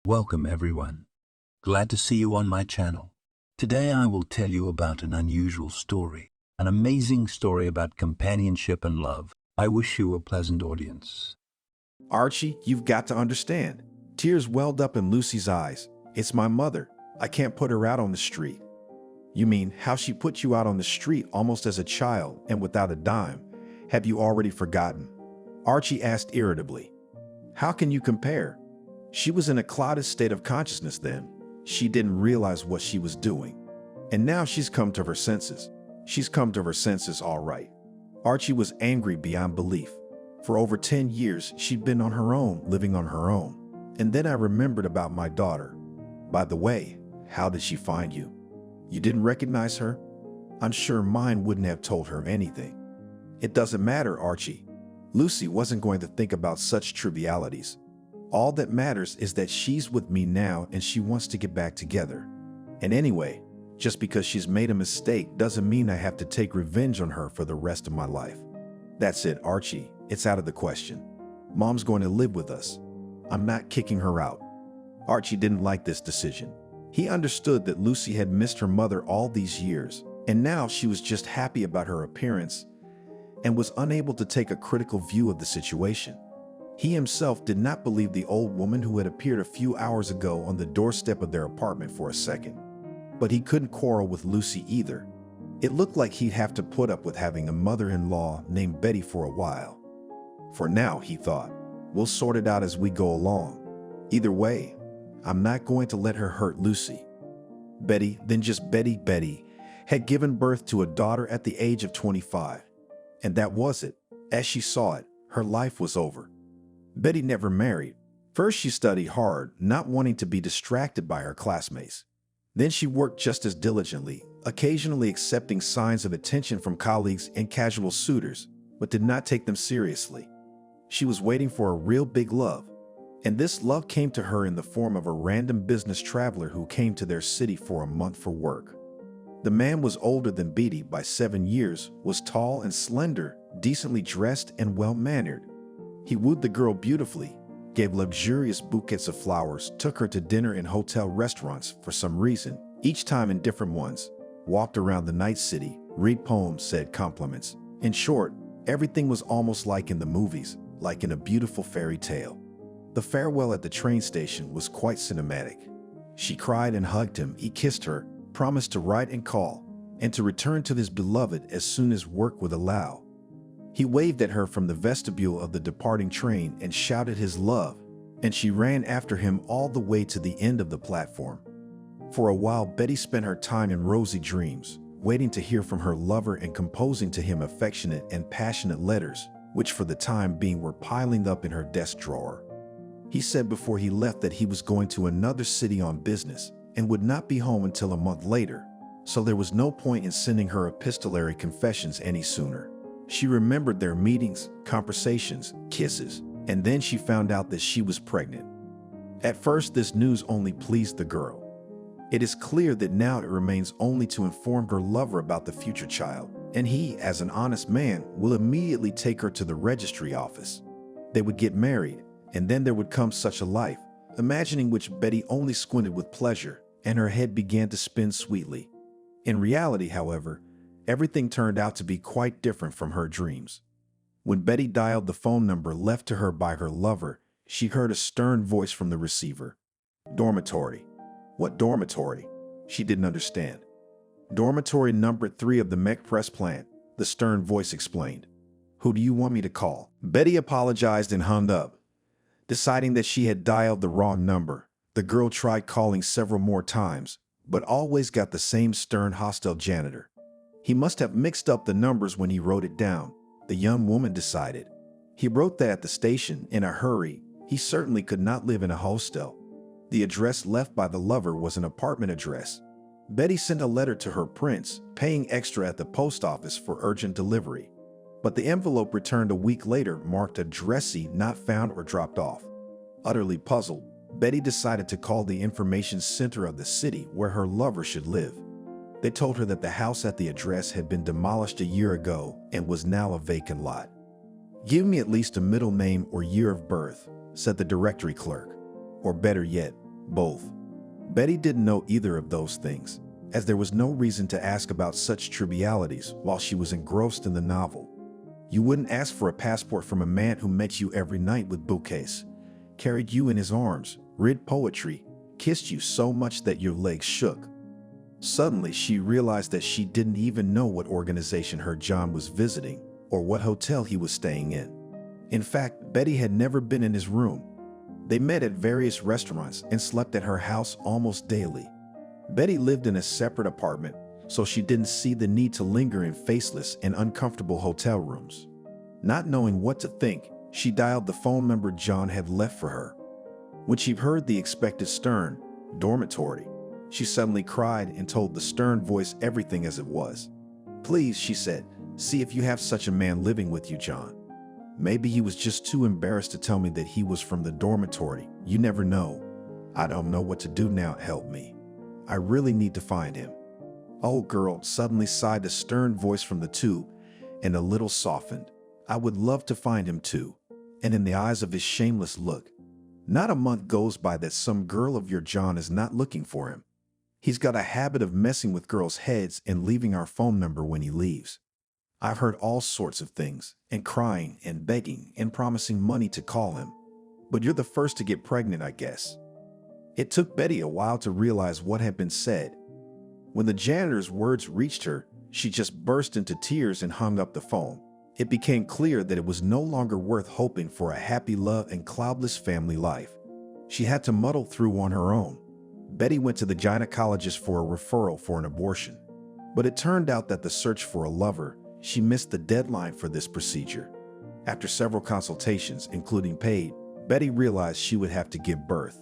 Welcome everyone. Glad to see you on my channel. Today I will tell you about an unusual story, an amazing story about companionship and love. I wish you a pleasant audience. Archie, you've got to understand. Tears welled up in Lucy's eyes. It's my mother. I can't put her out on the street. You mean how she put you out on the street almost as a child and without a dime? Have you already forgotten? Archie asked irritably. How can you compare? She was in a clouded state of consciousness then. She didn't realize what she was doing. And now she's come to her senses. She's come to her senses all right. Archie was angry beyond belief. For over 10 years, she'd been on her own, living on her own. And then I remembered about my daughter. By the way, how did she find you? You didn't recognize her? I'm sure mine wouldn't have told her anything. It doesn't matter, Archie. Lucy wasn't going to think about such trivialities. All that matters is that she's with me now and she wants to get back together. And anyway, just because she's made a mistake doesn't mean I have to take revenge on her for the rest of my life. That's it, Archie. It's out of the question. Mom's going to live with us. I'm not kicking her out. Archie didn't like this decision. He understood that Lucy had missed her mother all these years, and now she was just happy about her appearance and was unable to take a critical view of the situation. He himself did not believe the old woman who had appeared a few hours ago on the doorstep of their apartment for a second. But he couldn't quarrel with Lucy either. It looked like he'd have to put up with having a mother-in-law named Betty for a while. For now, he thought, we'll sort it out as we go along. Either way, I'm not going to let her hurt Lucy. Betty, then just Betty, had given birth to a daughter at the age of 25. And that was it. As she saw it, her life was over. Betty never married. First, she studied hard, not wanting to be distracted by her classmates. Then she worked just as diligently, occasionally accepting signs of attention from colleagues and casual suitors, but did not take them seriously. She was waiting for a real big love, and this love came to her in the form of a random business traveler who came to their city for a month for work. The man was older than Betty by 7 years, was tall and slender, decently dressed and well-mannered. He wooed the girl beautifully, gave luxurious bouquets of flowers, took her to dinner in hotel restaurants for some reason, each time in different ones, walked around the night city, read poems, said compliments. In short, everything was almost like in the movies, like in a beautiful fairy tale. The farewell at the train station was quite cinematic. She cried and hugged him, he kissed her, promised to write and call, and to return to his beloved as soon as work would allow. He waved at her from the vestibule of the departing train and shouted his love, and she ran after him all the way to the end of the platform. For a while, Betty spent her time in rosy dreams, waiting to hear from her lover and composing to him affectionate and passionate letters, which for the time being were piling up in her desk drawer. He said before he left that he was going to another city on business and would not be home until a month later, so there was no point in sending her epistolary confessions any sooner. She remembered their meetings, conversations, kisses, and then she found out that she was pregnant. At first, this news only pleased the girl. It is clear that now it remains only to inform her lover about the future child, and he, as an honest man, will immediately take her to the registry office. They would get married, and then there would come such a life, imagining which Betty only squinted with pleasure, and her head began to spin sweetly. In reality, however, everything turned out to be quite different from her dreams. When Betty dialed the phone number left to her by her lover, she heard a stern voice from the receiver. Dormitory. What dormitory? She didn't understand. Dormitory number 3 of the Mech Press plant, the stern voice explained. Who do you want me to call? Betty apologized and hung up. Deciding that she had dialed the wrong number, the girl tried calling several more times, but always got the same stern, hostile janitor. He must have mixed up the numbers when he wrote it down, the young woman decided. He wrote that at the station in a hurry. He certainly could not live in a hostel. The address left by the lover was an apartment address. Betty sent a letter to her prince, paying extra at the post office for urgent delivery. But the envelope returned a week later marked addressee not found or dropped off. Utterly puzzled, Betty decided to call the information center of the city where her lover should live. They told her that the house at the address had been demolished a year ago and was now a vacant lot. Give me at least a middle name or year of birth, said the directory clerk. Or better yet, Both. Betty didn't know either of those things, as there was no reason to ask about such trivialities while she was engrossed in the novel. You wouldn't ask for a passport from a man who met you every night with bouquets, carried you in his arms, read poetry, kissed you so much that your legs shook. Suddenly, she realized that she didn't even know what organization her John was visiting or what hotel he was staying in. In fact, Betty had never been in his room. They met at various restaurants and slept at her house almost daily. Betty lived in a separate apartment, so she didn't see the need to linger in faceless and uncomfortable hotel rooms. Not knowing what to think, she dialed the phone number John had left for her. When she heard the expected stern dormitory, she suddenly cried and told the stern voice everything as it was. "Please," she said, "see if you have such a man living with you, John. Maybe he was just too embarrassed to tell me that he was from the dormitory. You never know. I don't know what to do now. Help me. I really need to find him." "Oh, girl," suddenly sighed a stern voice from the tube, and a little softened. "I would love to find him too." And in the eyes of his shameless look, "Not a month goes by that some girl of your John is not looking for him. He's got a habit of messing with girls' heads and leaving our phone number when he leaves. I've heard all sorts of things, and crying and begging and promising money to call him. But you're the first to get pregnant, I guess." It took Betty a while to realize what had been said. When the janitor's words reached her, she just burst into tears and hung up the phone. It became clear that it was no longer worth hoping for a happy love and cloudless family life. She had to muddle through on her own. Betty went to the gynecologist for a referral for an abortion. But it turned out that the search for a lover, she missed the deadline for this procedure. After several consultations, including paid, Betty realized she would have to give birth.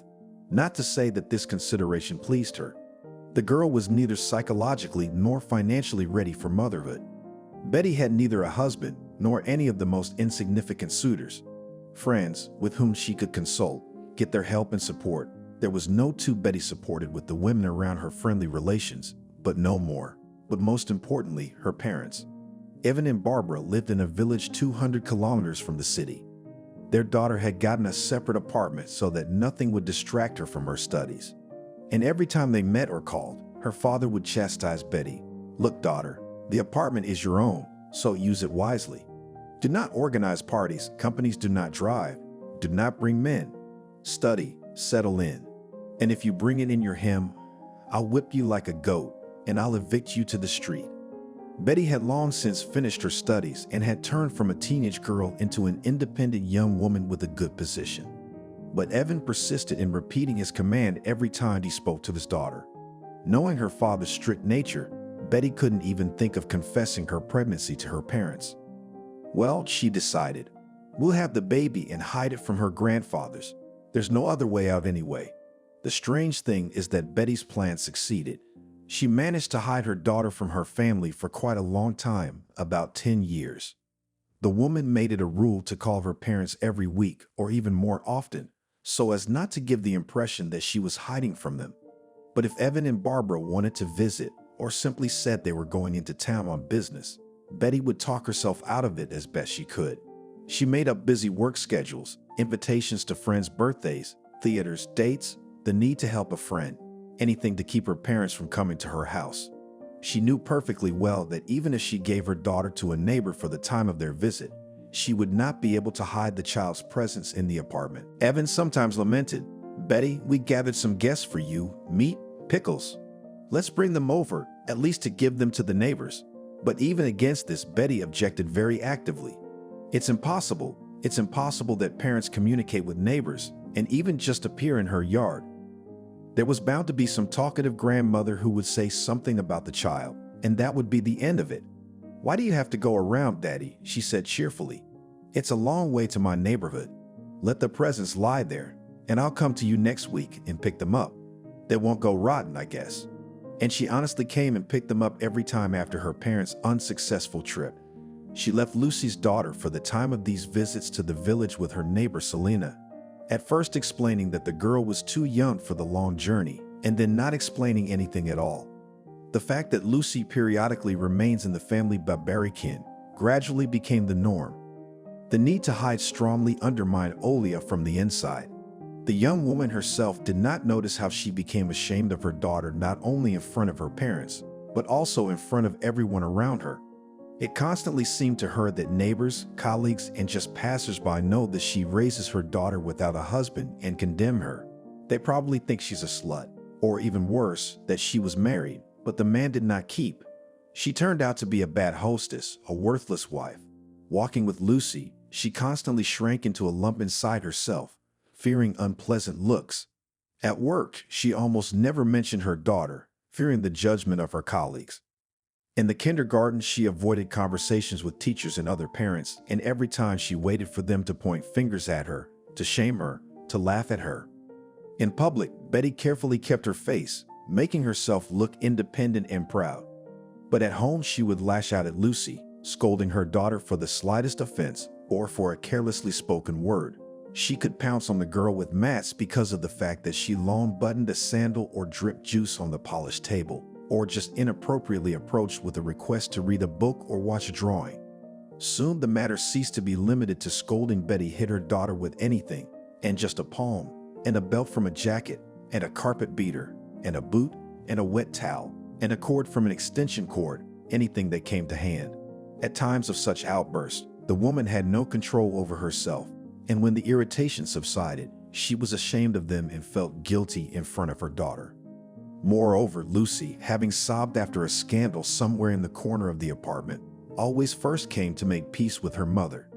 Not to say that this consideration pleased her. The girl was neither psychologically nor financially ready for motherhood. Betty had neither a husband nor any of the most insignificant suitors. Friends with whom she could consult, get their help and support. There was no two Betty supported with the women around her friendly relations, but no more. But most importantly, her parents. Evan and Barbara lived in a village 200 kilometers from the city. Their daughter had gotten a separate apartment so that nothing would distract her from her studies. And every time they met or called, her father would chastise Betty. "Look, daughter, the apartment is your own, so use it wisely. Do not organize parties, companies do not drive, do not bring men. Study, settle in. And if you bring it in your hem, I'll whip you like a goat, and I'll evict you to the street." Betty had long since finished her studies and had turned from a teenage girl into an independent young woman with a good position. But Evan persisted in repeating his command every time he spoke to his daughter. Knowing her father's strict nature, Betty couldn't even think of confessing her pregnancy to her parents. Well, she decided, we'll have the baby and hide it from her grandfathers. There's no other way out anyway. The strange thing is that Betty's plan succeeded. She managed to hide her daughter from her family for quite a long time, about 10 years. The woman made it a rule to call her parents every week or even more often, so as not to give the impression that she was hiding from them. But if Evan and Barbara wanted to visit or simply said they were going into town on business, Betty would talk herself out of it as best she could. She made up busy work schedules, invitations to friends' birthdays, theaters, dates, the need to help a friend, anything to keep her parents from coming to her house. She knew perfectly well that even if she gave her daughter to a neighbor for the time of their visit, she would not be able to hide the child's presence in the apartment. Evan sometimes lamented, "Betty, we gathered some guests for you, meat, pickles. Let's bring them over, at least to give them to the neighbors." But even against this, Betty objected very actively. It's impossible that parents communicate with neighbors and even just appear in her yard. There was bound to be some talkative grandmother who would say something about the child, and that would be the end of it. "Why do you have to go around, Daddy?" she said cheerfully. "It's a long way to my neighborhood. Let the presents lie there, and I'll come to you next week and pick them up. They won't go rotten, I guess." And she honestly came and picked them up every time after her parents' unsuccessful trip. She left Lucy's daughter for the time of these visits to the village with her neighbor Selena, at first explaining that the girl was too young for the long journey, and then not explaining anything at all. The fact that Lucy periodically remains in the family Barbarican gradually became the norm. The need to hide strongly undermined Olia from the inside. The young woman herself did not notice how she became ashamed of her daughter not only in front of her parents, but also in front of everyone around her. It constantly seemed to her that neighbors, colleagues, and just passersby know that she raises her daughter without a husband and condemn her. They probably think she's a slut, or even worse, that she was married, but the man did not keep. She turned out to be a bad hostess, a worthless wife. Walking with Lucy, she constantly shrank into a lump inside herself, fearing unpleasant looks. At work, she almost never mentioned her daughter, fearing the judgment of her colleagues. In the kindergarten, she avoided conversations with teachers and other parents, and every time she waited for them to point fingers at her, to shame her, to laugh at her. In public, Betty carefully kept her face, making herself look independent and proud. But at home, she would lash out at Lucy, scolding her daughter for the slightest offense or for a carelessly spoken word. She could pounce on the girl with mats because of the fact that she long buttoned a sandal or dripped juice on the polished table, or just inappropriately approached with a request to read a book or watch a drawing. Soon the matter ceased to be limited to scolding. Betty hit her daughter with anything, and just a palm, and a belt from a jacket, and a carpet beater, and a boot, and a wet towel, and a cord from an extension cord, anything that came to hand. At times of such outbursts, the woman had no control over herself, and when the irritation subsided, she was ashamed of them and felt guilty in front of her daughter. Moreover, Lucy, having sobbed after a scandal somewhere in the corner of the apartment, always first came to make peace with her mother.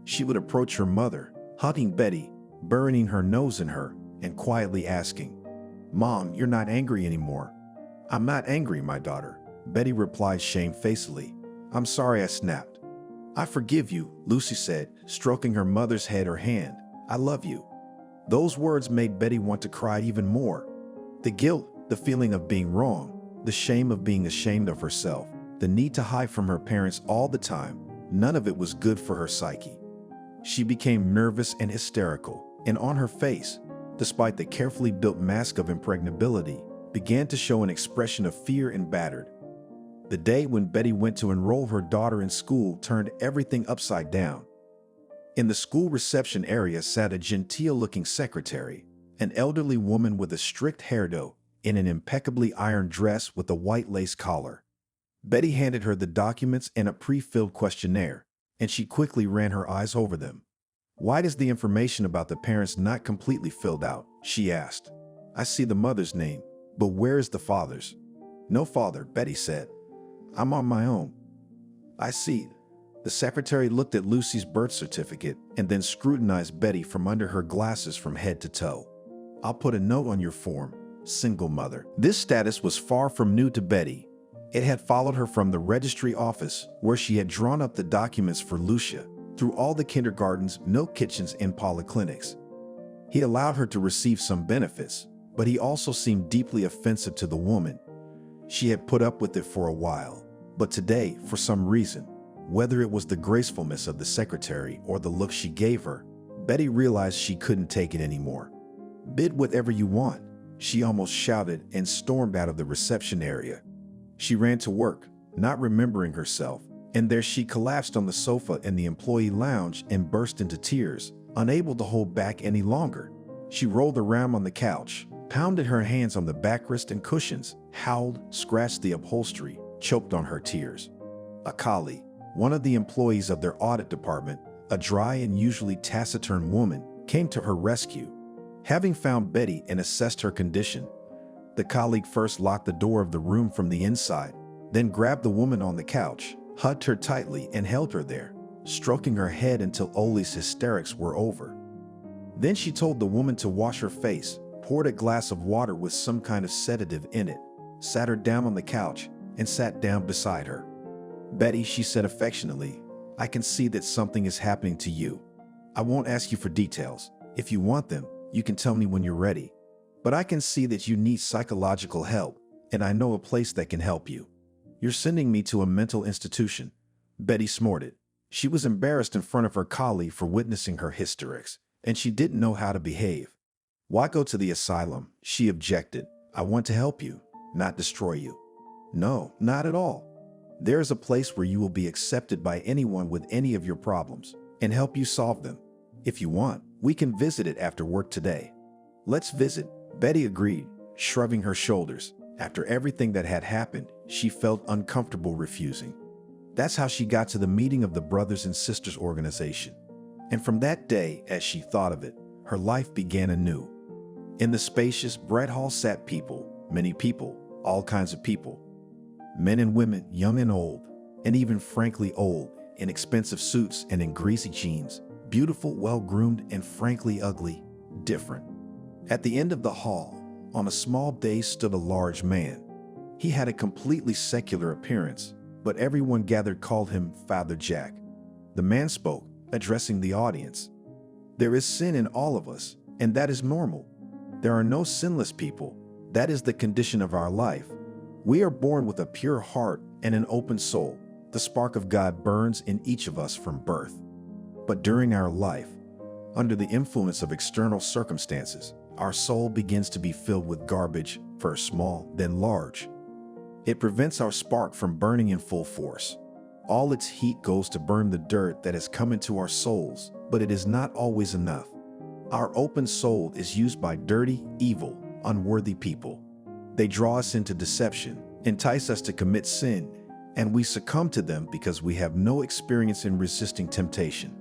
She would approach her mother, hugging Betty, burying her nose in her, and quietly asking, "Mom, you're not angry anymore." "I'm not angry, my daughter," Betty replied shamefacedly. "I'm sorry I snapped." "I forgive you," Lucy said, stroking her mother's head or hand. "I love you." Those words made Betty want to cry even more. The guilt, the feeling of being wrong, the shame of being ashamed of herself, the need to hide from her parents all the time, none of it was good for her psyche. She became nervous and hysterical, and on her face, despite the carefully built mask of impregnability, began to show an expression of fear and battered. The day when Betty went to enroll her daughter in school turned everything upside down. In the school reception area sat a genteel-looking secretary, an elderly woman with a strict hairdo, in an impeccably ironed dress with a white lace collar. Betty handed her the documents and a pre-filled questionnaire, and she quickly ran her eyes over them. "Why is the information about the parents not completely filled out?" she asked. "I see the mother's name, but where is the father's?" "No father," Betty said. "I'm on my own." "I see." The secretary looked at Lucy's birth certificate and then scrutinized Betty from under her glasses from head to toe. "I'll put a note on your form, single mother." This status was far from new to Betty. It had followed her from the registry office, where she had drawn up the documents for Lucia, through all the kindergartens, milk kitchens, and polyclinics. He allowed her to receive some benefits, but he also seemed deeply offensive to the woman. She had put up with it for a while, but today, for some reason, whether it was the gracefulness of the secretary or the look she gave her, Betty realized she couldn't take it anymore. "Bid whatever you want," she almost shouted and stormed out of the reception area. She ran to work, not remembering herself, and there she collapsed on the sofa in the employee lounge and burst into tears, unable to hold back any longer. She rolled around on the couch, pounded her hands on the backrest and cushions, howled, scratched the upholstery, choked on her tears. A colleague, one of the employees of their audit department, a dry and usually taciturn woman, came to her rescue. Having found Betty and assessed her condition, the colleague first locked the door of the room from the inside, then grabbed the woman on the couch, hugged her tightly and held her there, stroking her head until Oli's hysterics were over. Then she told the woman to wash her face, poured a glass of water with some kind of sedative in it, sat her down on the couch, and sat down beside her. "Betty," she said affectionately, "I can see that something is happening to you. I won't ask you for details. If you want them, you can tell me when you're ready. But I can see that you need psychological help, and I know a place that can help you. You're sending me to a mental institution." Betty snorted. She was embarrassed in front of her colleague for witnessing her hysterics, and she didn't know how to behave. "Why go to the asylum?" she objected. "I want to help you, not destroy you." "No, not at all. There is a place where you will be accepted by anyone with any of your problems and help you solve them. If you want, we can visit it after work today." Let's visit. Betty agreed, shrugging her shoulders. After everything that had happened, she felt uncomfortable refusing. That's how she got to the meeting of the Brothers and Sisters organization. And from that day, as she thought of it, her life began anew. In the spacious bread hall sat people, many people, all kinds of people. Men and women, young and old, and even frankly old, in expensive suits and in greasy jeans, beautiful, well-groomed, and frankly ugly, different. At the end of the hall, on a small dais stood a large man. He had a completely secular appearance, but everyone gathered called him Father Jack. The man spoke, addressing the audience. There is sin in all of us, and that is normal. There are no sinless people. That is the condition of our life. We are born with a pure heart and an open soul. The spark of God burns in each of us from birth. But during our life, under the influence of external circumstances, our soul begins to be filled with garbage, first small, then large. It prevents our spark from burning in full force. All its heat goes to burn the dirt that has come into our souls, but it is not always enough. Our open soul is used by dirty, evil, unworthy people. They draw us into deception, entice us to commit sin, and we succumb to them because we have no experience in resisting temptation.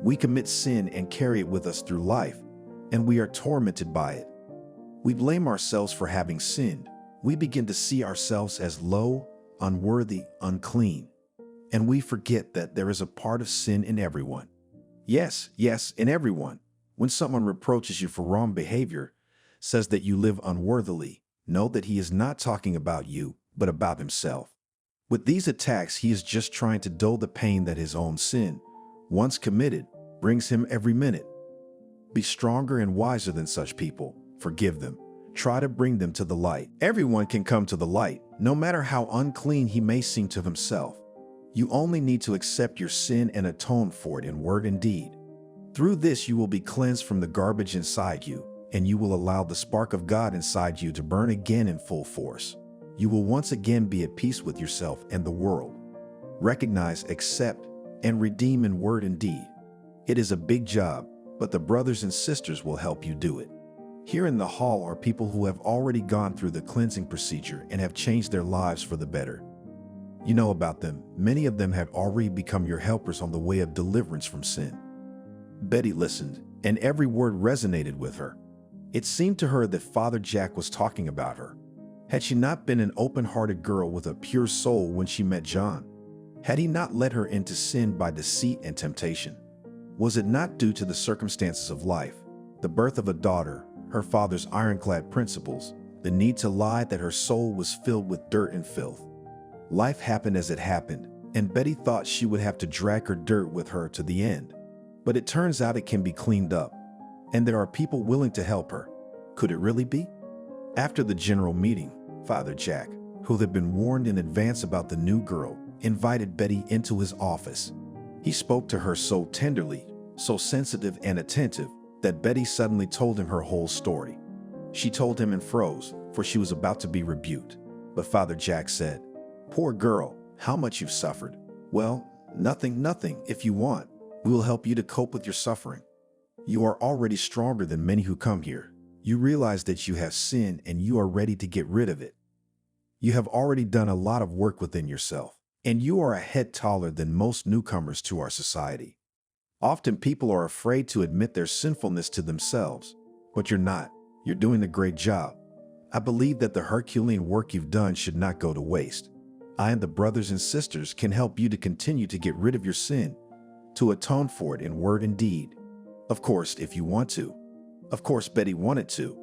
We commit sin and carry it with us through life, and we are tormented by it. We blame ourselves for having sinned. We begin to see ourselves as low, unworthy, unclean. And we forget that there is a part of sin in everyone. Yes, in everyone. When someone reproaches you for wrong behavior, says that you live unworthily, know that he is not talking about you, but about himself. With these attacks, he is just trying to dull the pain that his own sin, once committed, brings him every minute. Be stronger and wiser than such people. Forgive them. Try to bring them to the light. Everyone can come to the light, no matter how unclean he may seem to himself. You only need to accept your sin and atone for it in word and deed. Through this, you will be cleansed from the garbage inside you, and you will allow the spark of God inside you to burn again in full force. You will once again be at peace with yourself and the world. Recognize, accept, and redeem in word and deed. It is a big job, but the brothers and sisters will help you do it. Here in the hall are people who have already gone through the cleansing procedure and have changed their lives for the better. You know about them. Many of them have already become your helpers on the way of deliverance from sin. Betty listened, and every word resonated with her. It seemed to her that Father Jack was talking about her. Had she not been an open-hearted girl with a pure soul when she met John? Had he not led her into sin by deceit and temptation? Was it not due to the circumstances of life, the birth of a daughter, her father's ironclad principles, the need to lie, that her soul was filled with dirt and filth? Life happened as it happened, and Betty thought she would have to drag her dirt with her to the end. But it turns out it can be cleaned up, and there are people willing to help her. Could it really be? After the general meeting, Father Jack, who had been warned in advance about the new girl, invited Betty into his office. He spoke to her so tenderly, so sensitive and attentive, that Betty suddenly told him her whole story. She told him and froze, for she was about to be rebuked. But Father Jack said, "Poor girl, how much you've suffered. Well, nothing, if you want. We will help you to cope with your suffering. You are already stronger than many who come here. You realize that you have sinned and you are ready to get rid of it. You have already done a lot of work within yourself, and you are a head taller than most newcomers to our society. Often people are afraid to admit their sinfulness to themselves, but you're not. You're doing a great job. I believe that the Herculean work you've done should not go to waste. I and the brothers and sisters can help you to continue to get rid of your sin, to atone for it in word and deed. Of course, if you want to." Of course, Betty wanted to.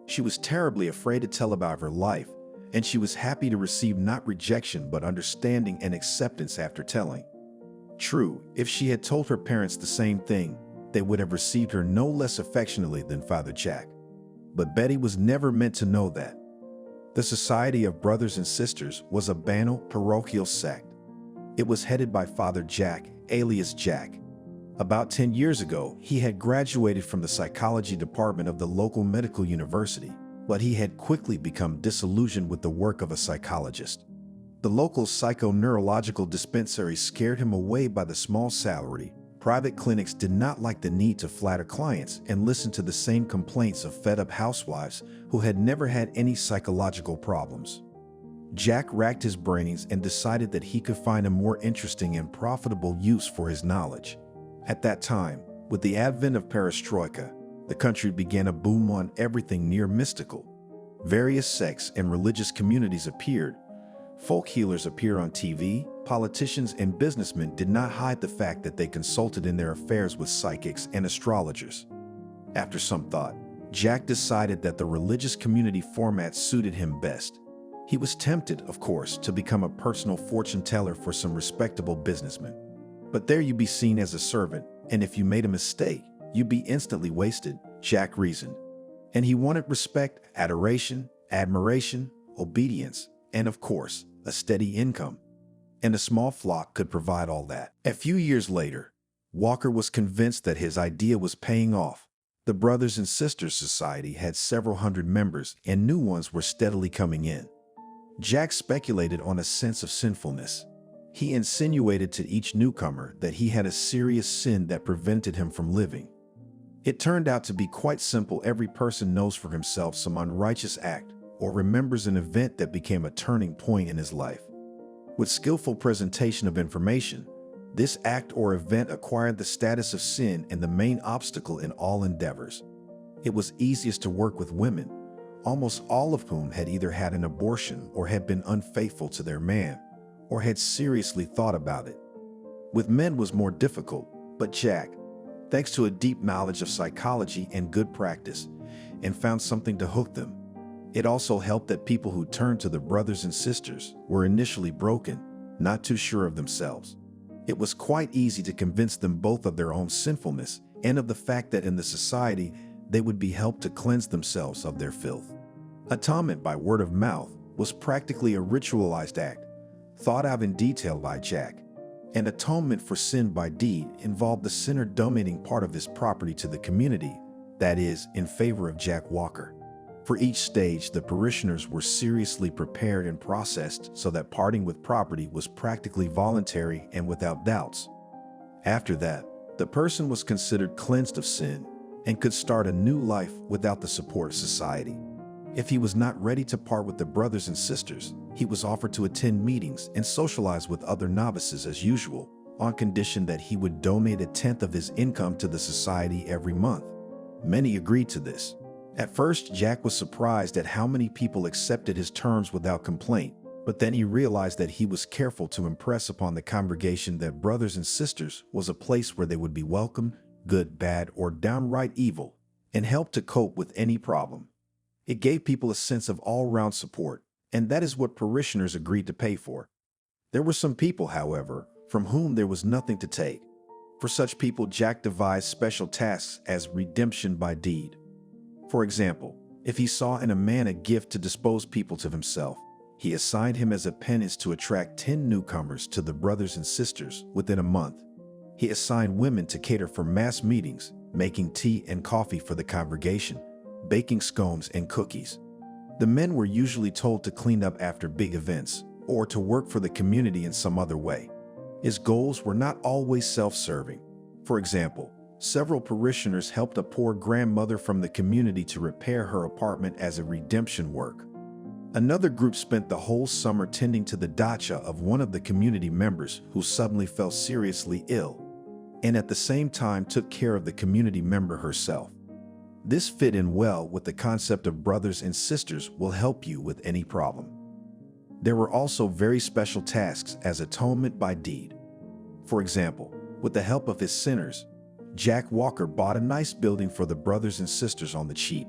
She was terribly afraid to tell about her life, and she was happy to receive not rejection but understanding and acceptance after telling. True, if she had told her parents the same thing, they would have received her no less affectionately than Father Jack. But Betty was never meant to know that. The Society of Brothers and Sisters was a banal parochial sect. It was headed by Father Jack, alias Jack. About 10 years ago, he had graduated from the psychology department of the local medical university, but he had quickly become disillusioned with the work of a psychologist. The local psychoneurological dispensary scared him away by the small salary, Private clinics did not like the need to flatter clients and listen to the same complaints of fed-up housewives who had never had any psychological problems. Jack racked his brains and decided that he could find a more interesting and profitable use for his knowledge. At that time, with the advent of perestroika, the country began a boom on everything near mystical. Various sects and religious communities appeared. Folk healers appeared on TV. Politicians and businessmen did not hide the fact that they consulted in their affairs with psychics and astrologers. After some thought, Jack decided that the religious community format suited him best. He was tempted, of course, to become a personal fortune teller for some respectable businessmen. But there you'd be seen as a servant, and if you made a mistake, you'd be instantly wasted, Jack reasoned. And he wanted respect, adoration, admiration, obedience, and of course, a steady income. And a small flock could provide all that. A few years later, Walker was convinced that his idea was paying off. The Brothers and Sisters Society had several hundred members, and new ones were steadily coming in. Jack speculated on a sense of sinfulness. He insinuated to each newcomer that he had a serious sin that prevented him from living. It turned out to be quite simple. Every person knows for himself some unrighteous act or remembers an event that became a turning point in his life. With skillful presentation of information, this act or event acquired the status of sin and the main obstacle in all endeavors. It was easiest to work with women, almost all of whom had either had an abortion or had been unfaithful to their man, or had seriously thought about it. With men was more difficult, but Jack, thanks to a deep knowledge of psychology and good practice, and found something to hook them. It also helped that people who turned to the Brothers and Sisters were initially broken, not too sure of themselves. It was quite easy to convince them both of their own sinfulness and of the fact that in the society they would be helped to cleanse themselves of their filth. Atonement by word of mouth was practically a ritualized act, thought out in detail by Jack. And atonement for sin by deed involved the sinner donating part of his property to the community, that is, in favor of Jack Walker. For each stage, the parishioners were seriously prepared and processed so that parting with property was practically voluntary and without doubts. After that, the person was considered cleansed of sin and could start a new life without the support of society. If he was not ready to part with the Brothers and Sisters, he was offered to attend meetings and socialize with other novices as usual, on condition that he would donate 1/10 of his income to the society every month. Many agreed to this. At first, Jack was surprised at how many people accepted his terms without complaint, but then he realized that he was careful to impress upon the congregation that Brothers and Sisters was a place where they would be welcome, good, bad, or downright evil, and help to cope with any problem. It gave people a sense of all-round support, and that is what parishioners agreed to pay for. There were some people, however, from whom there was nothing to take. For such people, Jack devised special tasks as redemption by deed. For example, if he saw in a man a gift to dispose people to himself, he assigned him as a penance to attract 10 newcomers to the Brothers and Sisters within a month. He assigned women to cater for mass meetings, making tea and coffee for the congregation, baking scones and cookies. The men were usually told to clean up after big events or to work for the community in some other way. His goals were not always self-serving. For example, several parishioners helped a poor grandmother from the community to repair her apartment as a redemption work. Another group spent the whole summer tending to the dacha of one of the community members who suddenly fell seriously ill, and at the same time took care of the community member herself. This fit in well with the concept of brothers and sisters will help you with any problem. There were also very special tasks as atonement by deed. For example, with the help of his sinners, Jack Walker bought a nice building for the Brothers and Sisters on the cheap.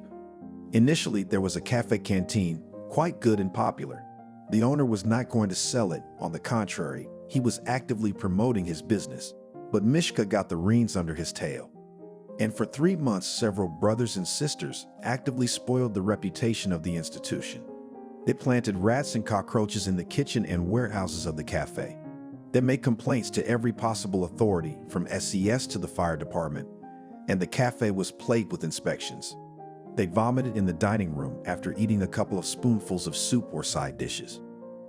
Initially, there was a cafe canteen, quite good and popular. The owner was not going to sell it. On the contrary, he was actively promoting his business. But Mishka got the reins under his tail. And for 3 months, several Brothers and Sisters actively spoiled the reputation of the institution. They planted rats and cockroaches in the kitchen and warehouses of the cafe. They made complaints to every possible authority, from SES to the fire department, and the cafe was plagued with inspections. They vomited in the dining room after eating a couple of spoonfuls of soup or side dishes.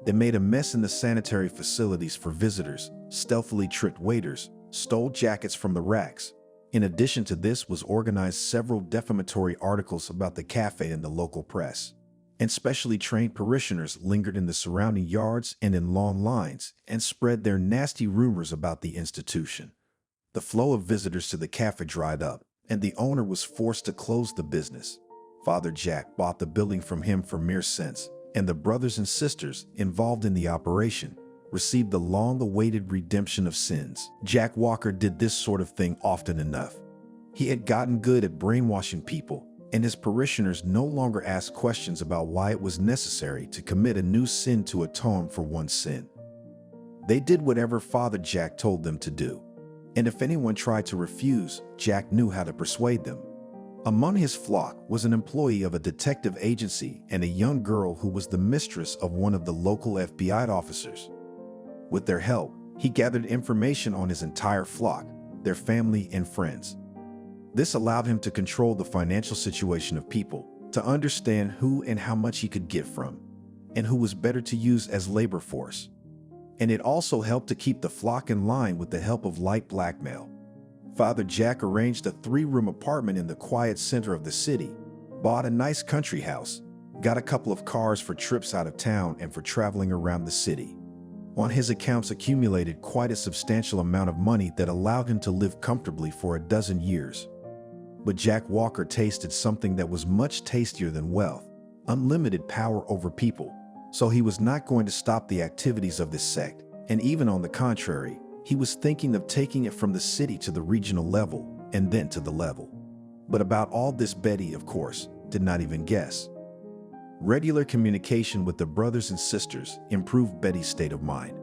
They made a mess in the sanitary facilities for visitors, stealthily tricked waiters, stole jackets from the racks. In addition to this was organized several defamatory articles about the cafe in the local press. And specially trained parishioners lingered in the surrounding yards and in long lines and spread their nasty rumors about the institution. The flow of visitors to the cafe dried up, and the owner was forced to close the business. Father Jack bought the building from him for mere cents, and the brothers and sisters involved in the operation received the long-awaited redemption of sins. Jack Walker did this sort of thing often enough. He had gotten good at brainwashing people, and his parishioners no longer asked questions about why it was necessary to commit a new sin to atone for one sin. They did whatever Father Jack told them to do, and if anyone tried to refuse, Jack knew how to persuade them. Among his flock was an employee of a detective agency and a young girl who was the mistress of one of the local FBI officers. With their help, he gathered information on his entire flock, their family and friends. This allowed him to control the financial situation of people, to understand who and how much he could get from, and who was better to use as labor force. And it also helped to keep the flock in line with the help of light blackmail. Father Jack arranged a 3-room apartment in the quiet center of the city, bought a nice country house, got a couple of cars for trips out of town and for traveling around the city. On his accounts accumulated quite a substantial amount of money that allowed him to live comfortably for a dozen years. But Jack Walker tasted something that was much tastier than wealth, unlimited power over people. So he was not going to stop the activities of this sect, and even on the contrary, he was thinking of taking it from the city to the regional level, and then to the level. But about all this Betty, of course, did not even guess. Regular communication with the brothers and sisters improved Betty's state of mind.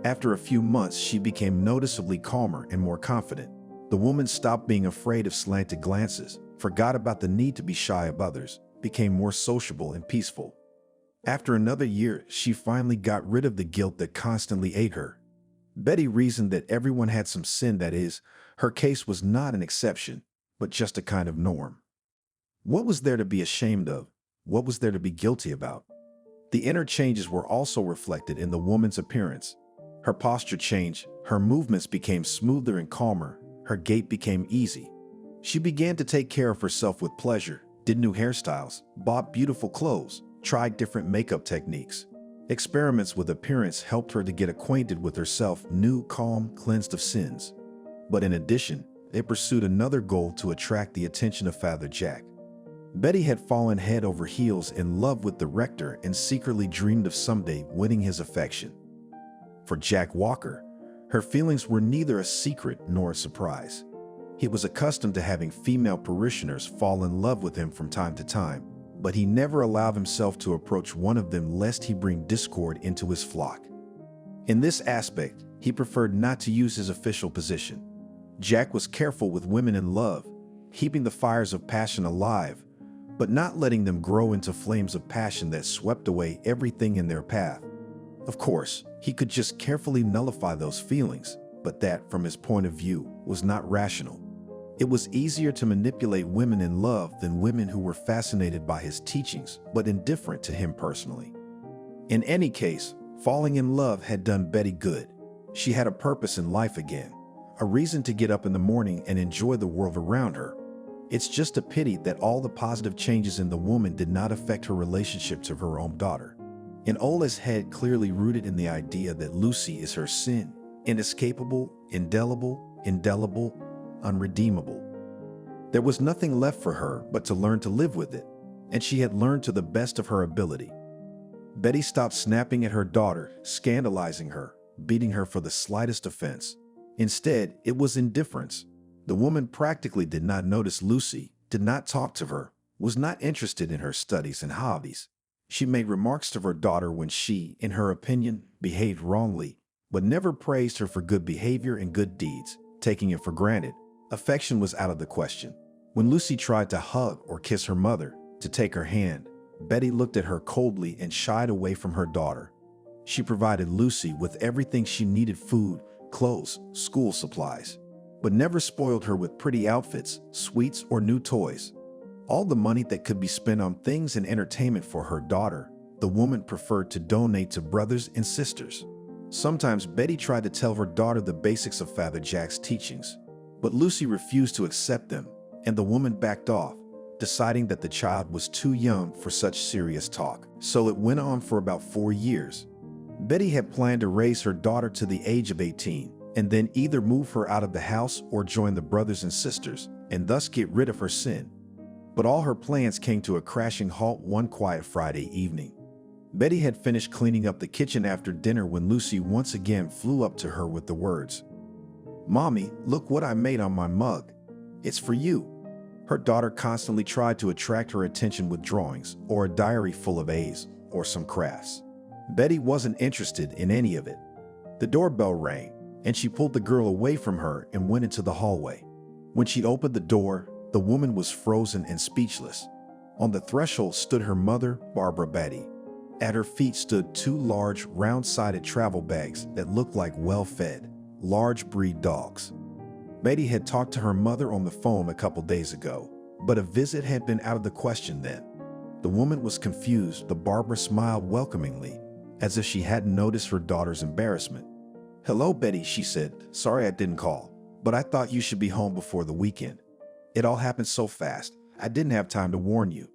After a few months, she became noticeably calmer and more confident. The woman stopped being afraid of slanted glances, forgot about the need to be shy of others, became more sociable and peaceful. After another year, she finally got rid of the guilt that constantly ate her. Betty reasoned that everyone had some sin, that is, her case was not an exception, but just a kind of norm. What was there to be ashamed of? What was there to be guilty about? The inner changes were also reflected in the woman's appearance. Her posture changed, her movements became smoother and calmer, her gait became easy. She began to take care of herself with pleasure, did new hairstyles, bought beautiful clothes, tried different makeup techniques. Experiments with appearance helped her to get acquainted with herself, new, calm, cleansed of sins. But in addition, it pursued another goal: to attract the attention of Father Jack. Betty had fallen head over heels in love with the rector and secretly dreamed of someday winning his affection. For Jack Walker, her feelings were neither a secret nor a surprise. He was accustomed to having female parishioners fall in love with him from time to time, but he never allowed himself to approach one of them lest he bring discord into his flock. In this aspect, he preferred not to use his official position. Jack was careful with women in love, keeping the fires of passion alive, but not letting them grow into flames of passion that swept away everything in their path. Of course, he could just carefully nullify those feelings, but that, from his point of view, was not rational. It was easier to manipulate women in love than women who were fascinated by his teachings, but indifferent to him personally. In any case, falling in love had done Betty good. She had a purpose in life again, a reason to get up in the morning and enjoy the world around her. It's just a pity that all the positive changes in the woman did not affect her relationship to her own daughter. In Ola's head, clearly rooted in the idea that Lucy is her sin, inescapable, indelible, unredeemable. There was nothing left for her but to learn to live with it, and she had learned to the best of her ability. Betty stopped snapping at her daughter, scandalizing her, beating her for the slightest offense. Instead, it was indifference. The woman practically did not notice Lucy, did not talk to her, was not interested in her studies and hobbies. She made remarks to her daughter when she, in her opinion, behaved wrongly, but never praised her for good behavior and good deeds, taking it for granted. Affection was out of the question. When Lucy tried to hug or kiss her mother, to take her hand, Betty looked at her coldly and shied away from her daughter. She provided Lucy with everything she needed: food, clothes, school supplies, but never spoiled her with pretty outfits, sweets, or new toys. All the money that could be spent on things and entertainment for her daughter, the woman preferred to donate to brothers and sisters. Sometimes Betty tried to tell her daughter the basics of Father Jack's teachings, but Lucy refused to accept them, and the woman backed off, deciding that the child was too young for such serious talk. So it went on for about 4 years. Betty had planned to raise her daughter to the age of 18, and then either move her out of the house or join the brothers and sisters, and thus get rid of her sin. But all her plans came to a crashing halt one quiet Friday evening. Betty had finished cleaning up the kitchen after dinner when Lucy once again flew up to her with the words, "Mommy, look what I made on my mug. It's for you." Her daughter constantly tried to attract her attention with drawings or a diary full of A's or some crafts. Betty wasn't interested in any of it. The doorbell rang, and she pulled the girl away from her and went into the hallway. When she opened the door, the woman was frozen and speechless. On the threshold stood her mother, Barbara Betty. At her feet stood 2 large, round-sided travel bags that looked like well-fed, large-breed dogs. Betty had talked to her mother on the phone a couple days ago, but a visit had been out of the question then. The woman was confused, but Barbara smiled welcomingly, as if she hadn't noticed her daughter's embarrassment. "Hello, Betty," she said. "Sorry I didn't call, but I thought you should be home before the weekend. It all happened so fast, I didn't have time to warn you."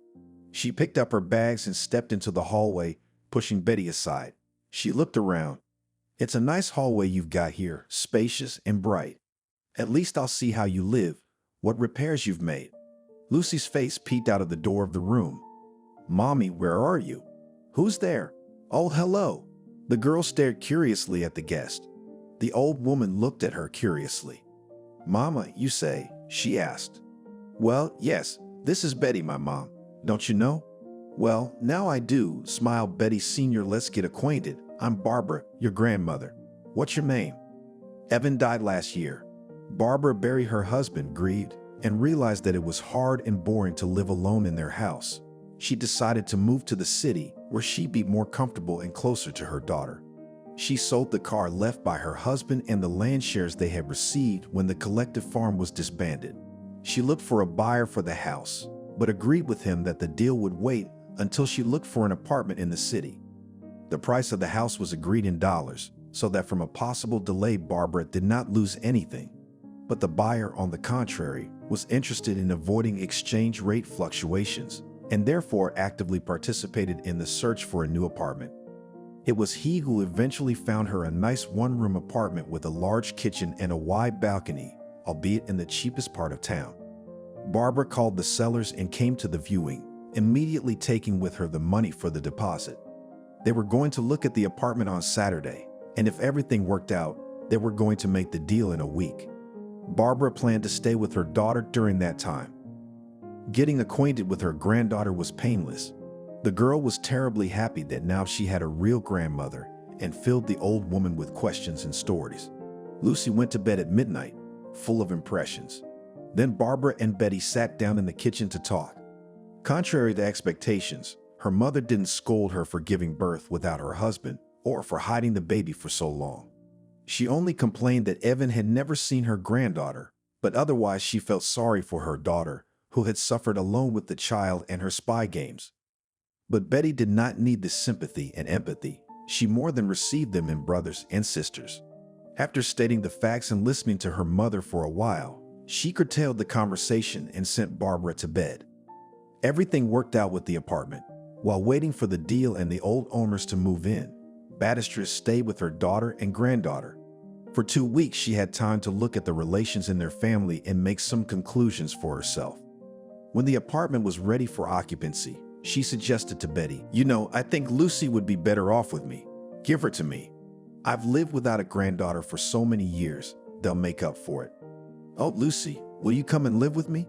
She picked up her bags and stepped into the hallway, pushing Betty aside. She looked around. "It's a nice hallway you've got here, spacious and bright. At least I'll see how you live, what repairs you've made." Lucy's face peeked out of the door of the room. "Mommy, where are you? Who's there? Oh, hello." The girl stared curiously at the guest. The old woman looked at her curiously. "Mama, you say?" she asked. "Well, yes, this is Betty, my mom. Don't you know?" "Well, now I do," smiled Betty Sr. "Let's get acquainted. I'm Barbara, your grandmother. What's your name?" "Evan died last year." Barbara buried her husband, grieved, and realized that it was hard and boring to live alone in their house. She decided to move to the city, where she'd be more comfortable and closer to her daughter. She sold the car left by her husband and the land shares they had received when the collective farm was disbanded. She looked for a buyer for the house, but agreed with him that the deal would wait until she looked for an apartment in the city. The price of the house was agreed in dollars, so that from a possible delay Barbara did not lose anything. But the buyer, on the contrary, was interested in avoiding exchange rate fluctuations, and therefore actively participated in the search for a new apartment. It was he who eventually found her a nice one-room apartment with a large kitchen and a wide balcony, albeit in the cheapest part of town. Barbara called the sellers and came to the viewing, immediately taking with her the money for the deposit. They were going to look at the apartment on Saturday, and if everything worked out, they were going to make the deal in a week. Barbara planned to stay with her daughter during that time. Getting acquainted with her granddaughter was painless. The girl was terribly happy that now she had a real grandmother and filled the old woman with questions and stories. Lucy went to bed at midnight, full of impressions. Then Barbara and Betty sat down in the kitchen to talk. Contrary to expectations, her mother didn't scold her for giving birth without her husband or for hiding the baby for so long. She only complained that Evan had never seen her granddaughter, but otherwise she felt sorry for her daughter, who had suffered alone with the child and her spy games. But Betty did not need this sympathy and empathy. She more than received them in brothers and sisters. After stating the facts and listening to her mother for a while, she curtailed the conversation and sent Barbara to bed. Everything worked out with the apartment. While waiting for the deal and the old owners to move in, Beatrice stayed with her daughter and granddaughter. For 2 weeks, she had time to look at the relations in their family and make some conclusions for herself. When the apartment was ready for occupancy, she suggested to Betty, "You know, I think Lucy would be better off with me. Give her to me. I've lived without a granddaughter for so many years, they'll make up for it." "Oh, Lucy, will you come and live with me?"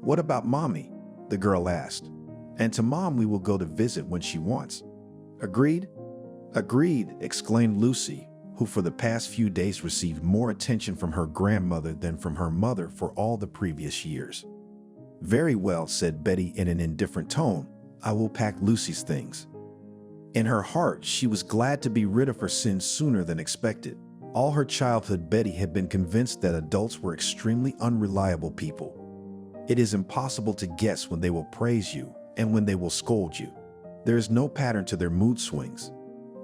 "What about Mommy?" the girl asked. "And to Mom we will go to visit when she wants." "Agreed?" "Agreed," exclaimed Lucy, who for the past few days received more attention from her grandmother than from her mother for all the previous years. "Very well," said Betty in an indifferent tone. "I will pack Lucy's things." In her heart, she was glad to be rid of her sins sooner than expected. All her childhood, Betty had been convinced that adults were extremely unreliable people. It is impossible to guess when they will praise you and when they will scold you. There is no pattern to their mood swings.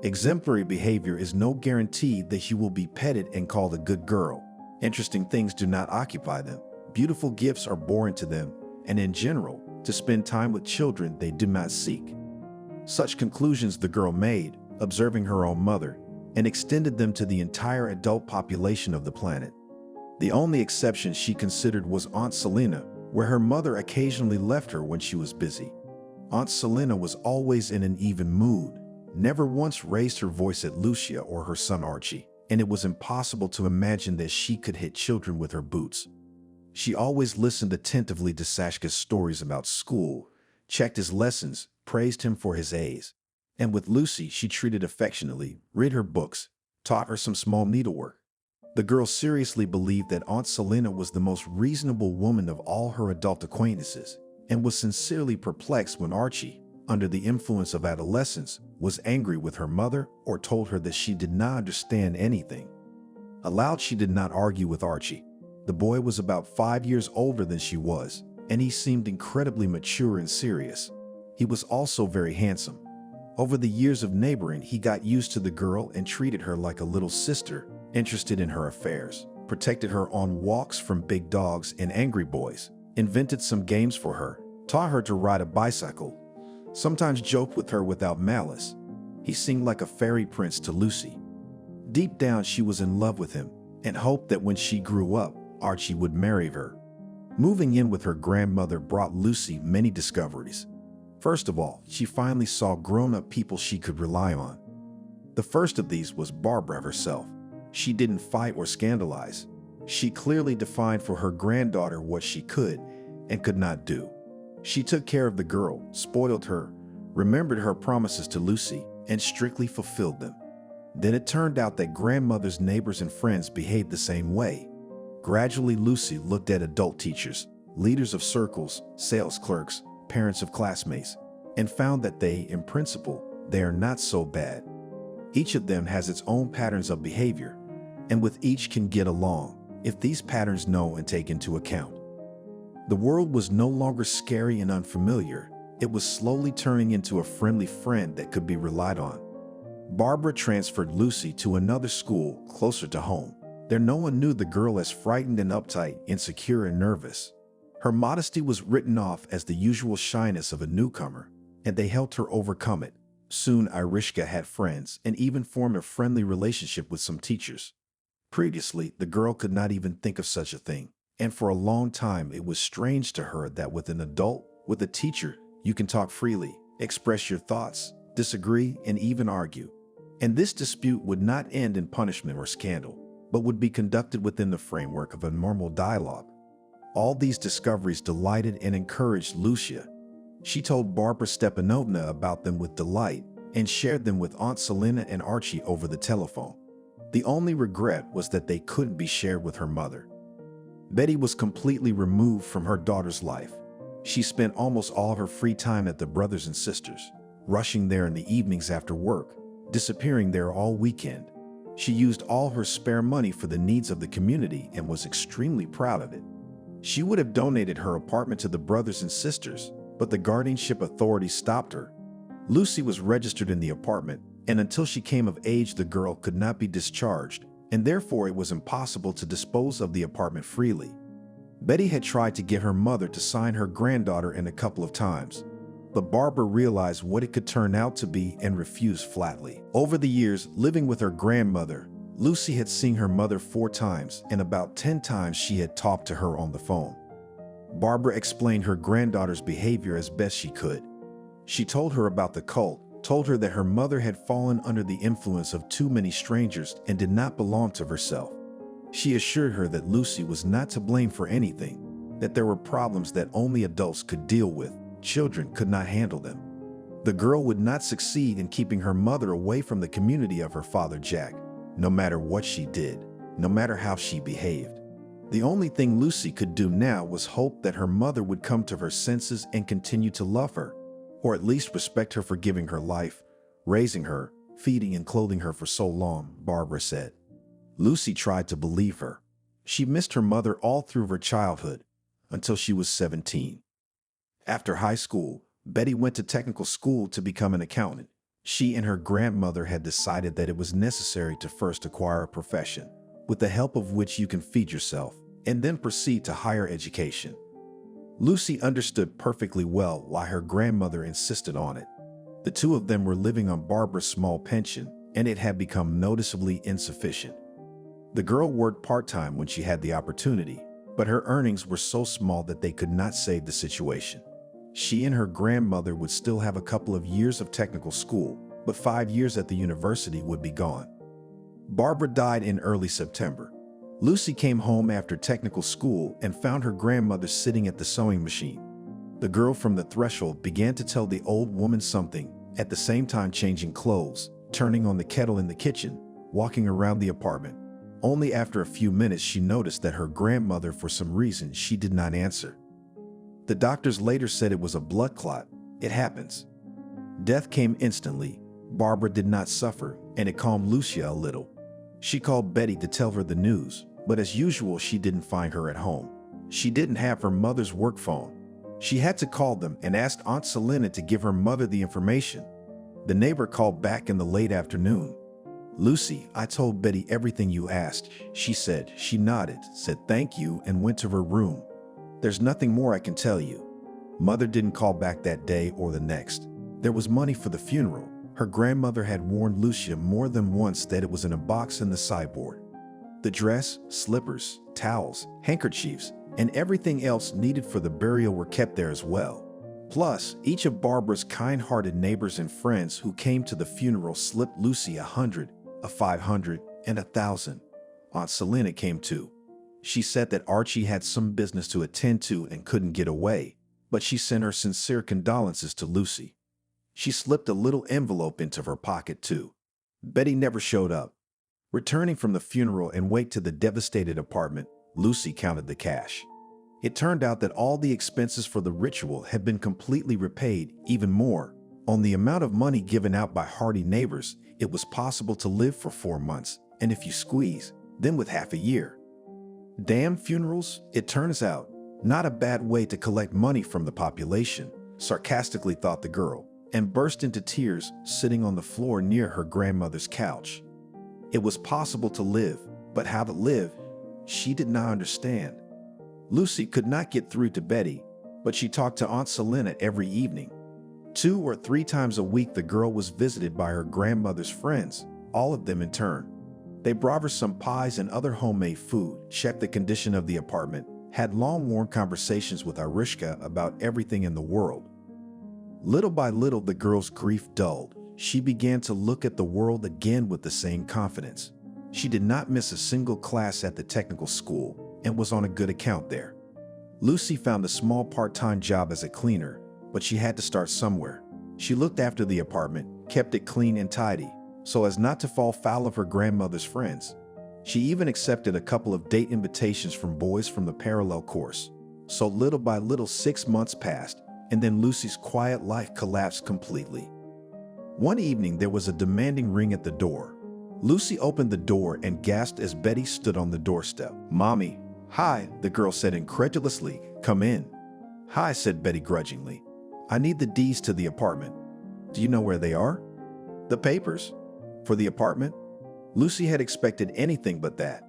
Exemplary behavior is no guarantee that you will be petted and called a good girl. Interesting things do not occupy them. Beautiful gifts are born to them, and in general, to spend time with children they do not seek. Such conclusions the girl made, observing her own mother, and extended them to the entire adult population of the planet. The only exception she considered was Aunt Selena, where her mother occasionally left her when she was busy. Aunt Selena was always in an even mood, never once raised her voice at Lucia or her son Archie, and it was impossible to imagine that she could hit children with her boots. She always listened attentively to Sashka's stories about school, checked his lessons, praised him for his A's. And with Lucy, she treated affectionately, read her books, taught her some small needlework. The girl seriously believed that Aunt Selena was the most reasonable woman of all her adult acquaintances, and was sincerely perplexed when Archie, under the influence of adolescence, was angry with her mother or told her that she did not understand anything. Aloud, she did not argue with Archie. The boy was about 5 years older than she was, and he seemed incredibly mature and serious. He was also very handsome. Over the years of neighboring, he got used to the girl and treated her like a little sister, interested in her affairs, protected her on walks from big dogs and angry boys, invented some games for her, taught her to ride a bicycle, sometimes joked with her without malice. He seemed like a fairy prince to Lucy. Deep down, she was in love with him and hoped that when she grew up, Archie would marry her. Moving in with her grandmother brought Lucy many discoveries. First of all, she finally saw grown-up people she could rely on. The first of these was Barbara herself. She didn't fight or scandalize. She clearly defined for her granddaughter what she could and could not do. She took care of the girl, spoiled her, remembered her promises to Lucy, and strictly fulfilled them. Then it turned out that grandmother's neighbors and friends behaved the same way. Gradually, Lucy looked at adult teachers, leaders of circles, sales clerks, parents of classmates, and found that in principle, they are not so bad. Each of them has its own patterns of behavior, and with each can get along, if these patterns know and take into account. The world was no longer scary and unfamiliar. It was slowly turning into a friendly friend that could be relied on. Barbara transferred Lucy to another school closer to home. There no one knew the girl as frightened and uptight, insecure and nervous. Her modesty was written off as the usual shyness of a newcomer, and they helped her overcome it. Soon Irishka had friends and even formed a friendly relationship with some teachers. Previously, the girl could not even think of such a thing, and for a long time it was strange to her that with an adult, with a teacher, you can talk freely, express your thoughts, disagree, and even argue. And this dispute would not end in punishment or scandal, but would be conducted within the framework of a normal dialogue. All these discoveries delighted and encouraged Lucia. She told Barbara Stepanovna about them with delight and shared them with Aunt Selena and Archie over the telephone. The only regret was that they couldn't be shared with her mother. Betty was completely removed from her daughter's life. She spent almost all of her free time at the brothers and sisters, rushing there in the evenings after work, disappearing there all weekend. She used all her spare money for the needs of the community and was extremely proud of it. She would have donated her apartment to the brothers and sisters, but the guardianship authorities stopped her. Lucy was registered in the apartment, and until she came of age, the girl could not be discharged, and therefore it was impossible to dispose of the apartment freely. Betty had tried to get her mother to sign her granddaughter in a couple of times, but Barbara realized what it could turn out to be and refused flatly. Over the years, living with her grandmother, Lucy had seen her mother 4 times, and about 10 times she had talked to her on the phone. Barbara explained her granddaughter's behavior as best she could. She told her about the cult, told her that her mother had fallen under the influence of too many strangers and did not belong to herself. She assured her that Lucy was not to blame for anything, that there were problems that only adults could deal with. Children could not handle them. The girl would not succeed in keeping her mother away from the community of her father Jack, no matter what she did, no matter how she behaved. The only thing Lucy could do now was hope that her mother would come to her senses and continue to love her, or at least respect her for giving her life, raising her, feeding and clothing her for so long, Barbara said. Lucy tried to believe her. She missed her mother all through her childhood, until she was 17. After high school, Betty went to technical school to become an accountant. She and her grandmother had decided that it was necessary to first acquire a profession, with the help of which you can feed yourself, and then proceed to higher education. Lucy understood perfectly well why her grandmother insisted on it. The two of them were living on Barbara's small pension, and it had become noticeably insufficient. The girl worked part-time when she had the opportunity, but her earnings were so small that they could not save the situation. She and her grandmother would still have a couple of years of technical school, but 5 years at the university would be gone. Barbara died in early September. Lucy came home after technical school and found her grandmother sitting at the sewing machine. The girl from the threshold began to tell the old woman something, at the same time changing clothes, turning on the kettle in the kitchen, walking around the apartment. Only after a few minutes she noticed that her grandmother, for some reason, she did not answer. The doctors later said it was a blood clot. It happens. Death came instantly. Barbara did not suffer, and it calmed Lucia a little. She called Betty to tell her the news, but as usual, she didn't find her at home. She didn't have her mother's work phone. She had to call them and asked Aunt Selena to give her mother the information. The neighbor called back in the late afternoon. "Lucy, I told Betty everything you asked," she said. She nodded, said thank you, and went to her room. "There's nothing more I can tell you." Mother didn't call back that day or the next. There was money for the funeral. Her grandmother had warned Lucia more than once that it was in a box in the sideboard. The dress, slippers, towels, handkerchiefs, and everything else needed for the burial were kept there as well. Plus, each of Barbara's kind-hearted neighbors and friends who came to the funeral slipped Lucy 100, a 500, and 1,000. Aunt Selena came too. She said that Archie had some business to attend to and couldn't get away, but she sent her sincere condolences to Lucy. She slipped a little envelope into her pocket too. Betty never showed up. Returning from the funeral and wake to the devastated apartment, Lucy counted the cash. It turned out that all the expenses for the ritual had been completely repaid. Even more, on the amount of money given out by hearty neighbors, it was possible to live for 4 months, and if you squeeze, then with half a year. Damn funerals, it turns out. Not a bad way to collect money from the population, sarcastically thought the girl, and burst into tears sitting on the floor near her grandmother's couch. It was possible to live, but how to live, she did not understand. Lucy could not get through to Betty, but she talked to Aunt Selena every evening. 2 or 3 times a week the girl was visited by her grandmother's friends, all of them in turn. They brought her some pies and other homemade food, checked the condition of the apartment, had long warm conversations with Arishka about everything in the world. Little by little the girl's grief dulled. She began to look at the world again with the same confidence. She did not miss a single class at the technical school and was on a good account there. Lucy found a small part-time job as a cleaner, but she had to start somewhere. She looked after the apartment, kept it clean and tidy, so as not to fall foul of her grandmother's friends. She even accepted a couple of date invitations from boys from the parallel course. So little by little 6 months passed, and then Lucy's quiet life collapsed completely. One evening there was a demanding ring at the door. Lucy opened the door and gasped as Betty stood on the doorstep. "Mommy." "Hi," the girl said incredulously. "Come in." "Hi," said Betty grudgingly. "I need the deeds to the apartment." "Do you know where they are?" "The papers." "For the apartment?" Lucy had expected anything but that.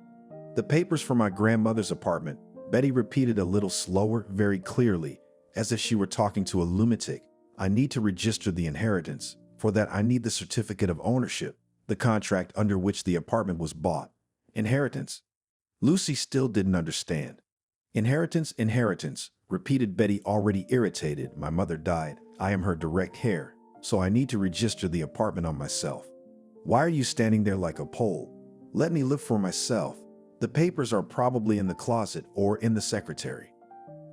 "The papers for my grandmother's apartment," Betty repeated a little slower, very clearly, as if she were talking to a lunatic. "I need to register the inheritance. For that I need the certificate of ownership, the contract under which the apartment was bought." "Inheritance?" Lucy still didn't understand. "Inheritance, inheritance," repeated Betty, already irritated. "My mother died. I am her direct heir, so I need to register the apartment on myself." "Why are you standing there like a pole? Let me live for myself. The papers are probably in the closet or in the secretary."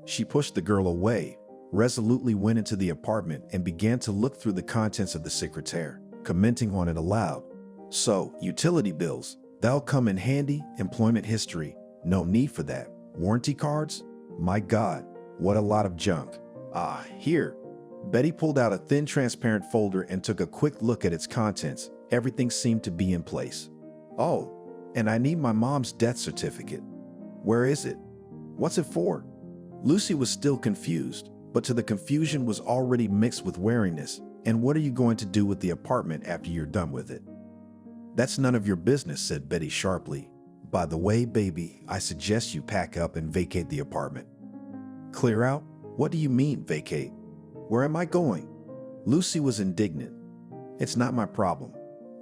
She pushed the girl away, resolutely went into the apartment and began to look through the contents of the secretaire, commenting on it aloud. "So, utility bills, that'll come in handy. Employment history, no need for that. Warranty cards? My God, what a lot of junk. Ah, here." Betty pulled out a thin transparent folder and took a quick look at its contents. Everything seemed to be in place. "Oh, and I need my mom's death certificate. Where is it? What's it for?" Lucy was still confused, but to the confusion was already mixed with wariness. And what are you going to do with the apartment after you're done with it? That's none of your business, said Betty sharply. By the way, baby, I suggest you pack up and vacate the apartment. Clear out? What do you mean, vacate? Where am I going? Lucy was indignant. It's not my problem.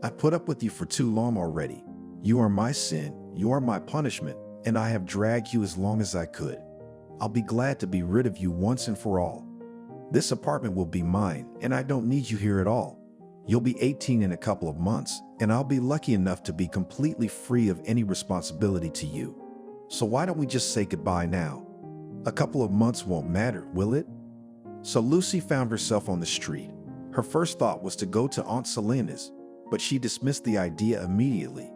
I put up with you for too long already. You are my sin, you are my punishment, and I have dragged you as long as I could. I'll be glad to be rid of you once and for all. This apartment will be mine, and I don't need you here at all. You'll be 18 in a couple of months, and I'll be lucky enough to be completely free of any responsibility to you. So why don't we just say goodbye now? A couple of months won't matter, will it? So Lucy found herself on the street. Her first thought was to go to Aunt Selena's, but she dismissed the idea immediately.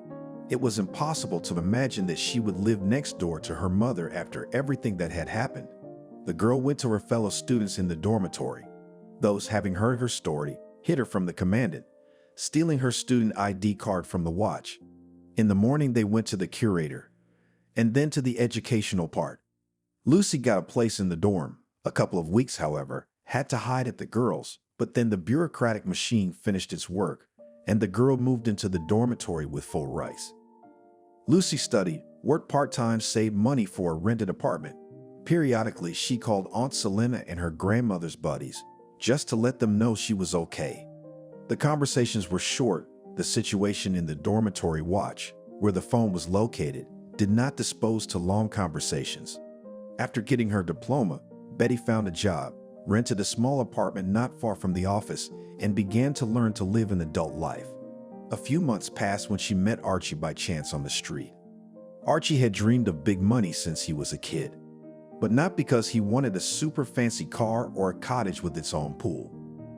It was impossible to imagine that she would live next door to her mother after everything that had happened. The girl went to her fellow students in the dormitory. Those, having heard her story, hid her from the commandant, stealing her student ID card from the watch. In the morning, they went to the curator, and then to the educational part. Lucy got a place in the dorm. A couple of weeks, however, had to hide at the girls', but then the bureaucratic machine finished its work, and the girl moved into the dormitory with full rights. Lucy studied, worked part-time, saved money for a rented apartment. Periodically, she called Aunt Selena and her grandmother's buddies, just to let them know she was okay. The conversations were short. The situation in the dormitory watch, where the phone was located, did not dispose to long conversations. After getting her diploma, Betty found a job, rented a small apartment not far from the office, and began to learn to live an adult life. A few months passed when she met Archie by chance on the street. Archie had dreamed of big money since he was a kid, but not because he wanted a super fancy car or a cottage with its own pool.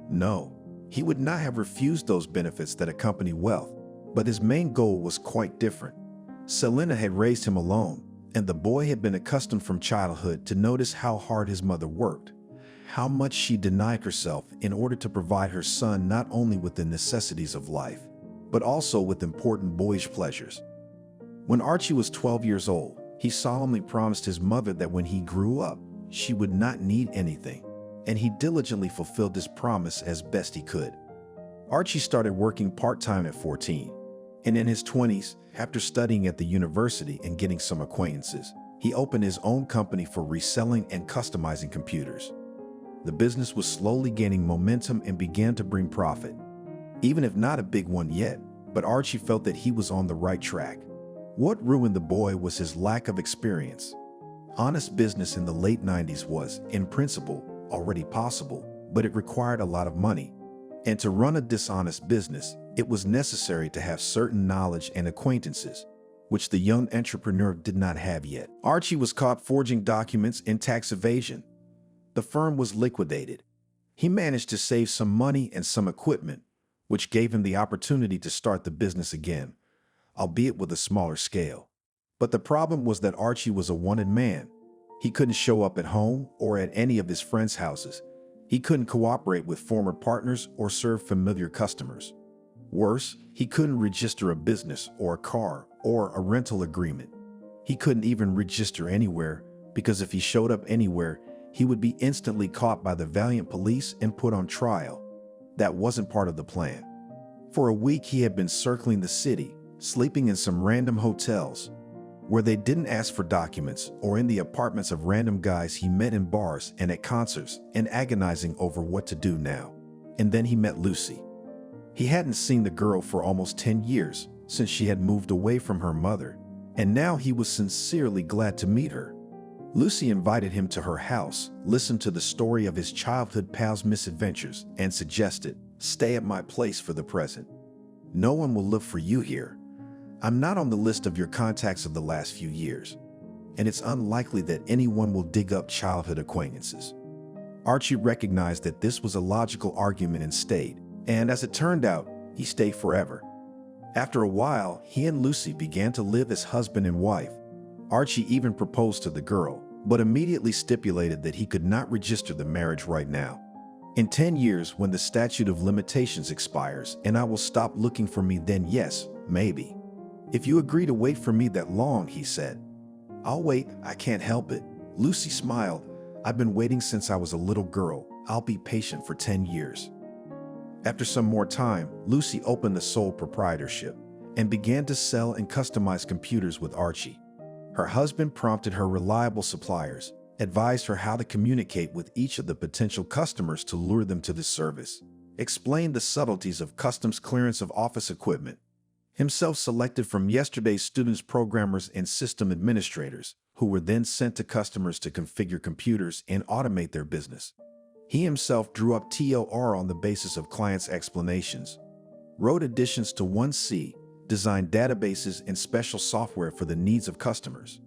No, he would not have refused those benefits that accompany wealth, but his main goal was quite different. Selena had raised him alone, and the boy had been accustomed from childhood to notice how hard his mother worked, how much she denied herself in order to provide her son not only with the necessities of life, but also with important boyish pleasures. When Archie was 12 years old, he solemnly promised his mother that when he grew up, she would not need anything, and he diligently fulfilled this promise as best he could. Archie started working part-time at 14, and in his 20s, after studying at the university and getting some acquaintances, he opened his own company for reselling and customizing computers. The business was slowly gaining momentum and began to bring profit, even if not a big one yet, but Archie felt that he was on the right track. What ruined the boy was his lack of experience. Honest business in the late 90s was, in principle, already possible, but it required a lot of money. And to run a dishonest business, it was necessary to have certain knowledge and acquaintances, which the young entrepreneur did not have yet. Archie was caught forging documents in tax evasion. The firm was liquidated. He managed to save some money and some equipment, which gave him the opportunity to start the business again, albeit with a smaller scale. But the problem was that Archie was a wanted man. He couldn't show up at home or at any of his friends' houses. He couldn't cooperate with former partners or serve familiar customers. Worse, he couldn't register a business or a car or a rental agreement. He couldn't even register anywhere, because if he showed up anywhere, he would be instantly caught by the valiant police and put on trial. That wasn't part of the plan. For a week, he had been circling the city, sleeping in some random hotels, where they didn't ask for documents, or in the apartments of random guys he met in bars and at concerts, and agonizing over what to do now. And then he met Lucy. He hadn't seen the girl for almost 10 years, since she had moved away from her mother, and now he was sincerely glad to meet her. Lucy invited him to her house, listened to the story of his childhood pal's misadventures, and suggested, "Stay at my place for the present. No one will look for you here. I'm not on the list of your contacts of the last few years, and it's unlikely that anyone will dig up childhood acquaintances." Archie recognized that this was a logical argument and stayed, and as it turned out, he stayed forever. After a while, he and Lucy began to live as husband and wife. Archie even proposed to the girl, but immediately stipulated that he could not register the marriage right now. "In 10 years, when the statute of limitations expires and I will stop looking for me, then yes, maybe. If you agree to wait for me that long," he said. "I'll wait, I can't help it." Lucy smiled. "I've been waiting since I was a little girl. I'll be patient for 10 years. After some more time, Lucy opened the sole proprietorship and began to sell and customize computers with Archie. Her husband prompted her reliable suppliers, advised her how to communicate with each of the potential customers to lure them to the service, explained the subtleties of customs clearance of office equipment, himself selected from yesterday's students, programmers, and system administrators, who were then sent to customers to configure computers and automate their business. He himself drew up TOR on the basis of clients' explanations, wrote additions to 1C, designed databases and special software for the needs of customers.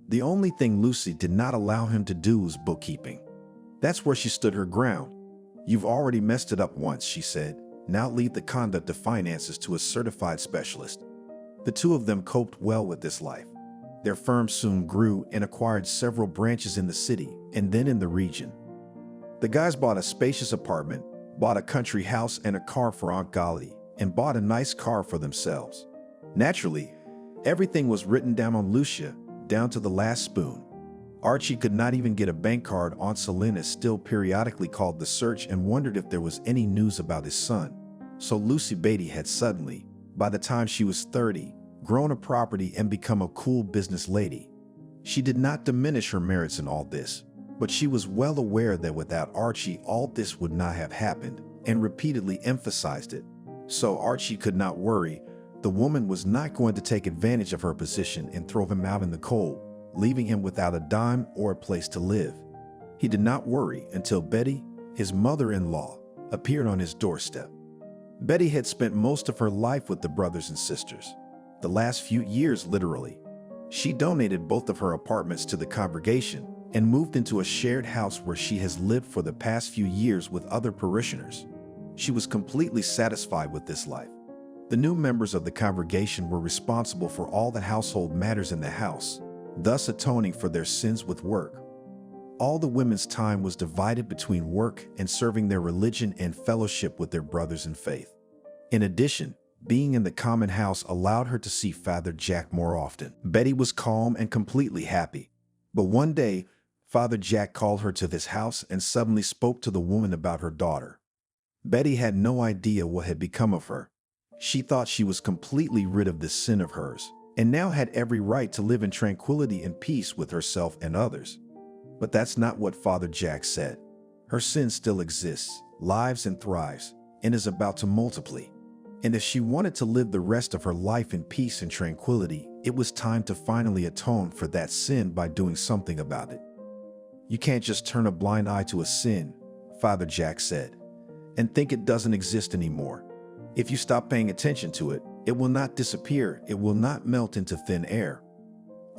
The only thing Lucy did not allow him to do was bookkeeping. That's where she stood her ground. "You've already messed it up once," she said. "Now leave the conduct of finances to a certified specialist." The two of them coped well with this life. Their firm soon grew and acquired several branches in the city and then in the region. The guys bought a spacious apartment, bought a country house and a car for Aunt Golly, and bought a nice car for themselves. Naturally, everything was written down on Lucia, down to the last spoon. Archie could not even get a bank card. Aunt Selena still periodically called the search and wondered if there was any news about his son. So Lucy Beatty had suddenly, by the time she was 30, grown a property and become a cool business lady. She did not diminish her merits in all this, but she was well aware that without Archie all this would not have happened, and repeatedly emphasized it. So Archie could not worry. The woman was not going to take advantage of her position and throw him out in the cold, leaving him without a dime or a place to live. He did not worry until Betty, his mother-in-law, appeared on his doorstep. Betty had spent most of her life with the brothers and sisters, the last few years literally. She donated both of her apartments to the congregation and moved into a shared house where she has lived for the past few years with other parishioners. She was completely satisfied with this life. The new members of the congregation were responsible for all the household matters in the house, thus atoning for their sins with work. All the women's time was divided between work and serving their religion and fellowship with their brothers in faith. In addition, being in the common house allowed her to see Father Jack more often. Betty was calm and completely happy. But one day, Father Jack called her to this house and suddenly spoke to the woman about her daughter. Betty had no idea what had become of her. She thought she was completely rid of this sin of hers, and now had every right to live in tranquility and peace with herself and others. But that's not what Father Jack said. Her sin still exists, lives and thrives, and is about to multiply. And if she wanted to live the rest of her life in peace and tranquility, it was time to finally atone for that sin by doing something about it. "You can't just turn a blind eye to a sin," Father Jack said, "and think it doesn't exist anymore. If you stop paying attention to it, it will not disappear, it will not melt into thin air.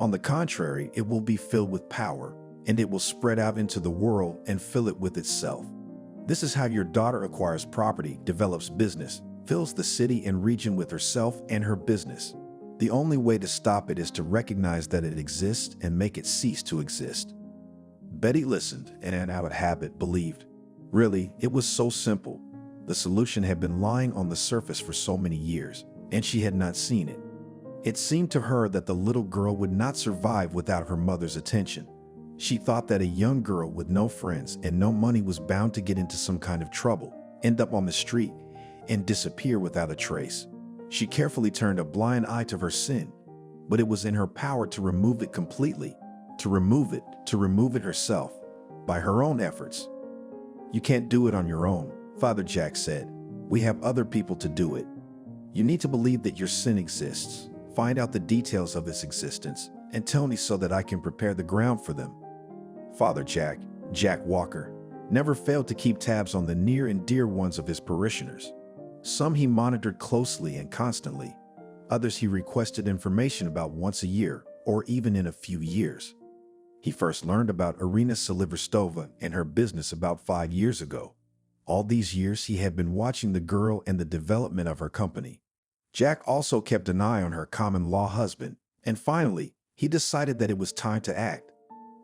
On the contrary, it will be filled with power, and it will spread out into the world and fill it with itself. This is how your daughter acquires property, develops business, fills the city and region with herself and her business. The only way to stop it is to recognize that it exists and make it cease to exist." Betty listened and out of habit believed. Really, it was so simple. The solution had been lying on the surface for so many years, and she had not seen it. It seemed to her that the little girl would not survive without her mother's attention. She thought that a young girl with no friends and no money was bound to get into some kind of trouble, end up on the street, and disappear without a trace. She carefully turned a blind eye to her sin, but it was in her power to remove it completely, to remove it herself, by her own efforts. "You can't do it on your own," Father Jack said. "We have other people to do it. You need to believe that your sin exists, find out the details of its existence, and tell me so that I can prepare the ground for them." Father Jack, Jack Walker, never failed to keep tabs on the near and dear ones of his parishioners. Some he monitored closely and constantly. Others he requested information about once a year, or even in a few years. He first learned about Irina Siliverstova and her business about 5 years ago. All these years he had been watching the girl and the development of her company. Jack also kept an eye on her common-law husband, and finally, he decided that it was time to act.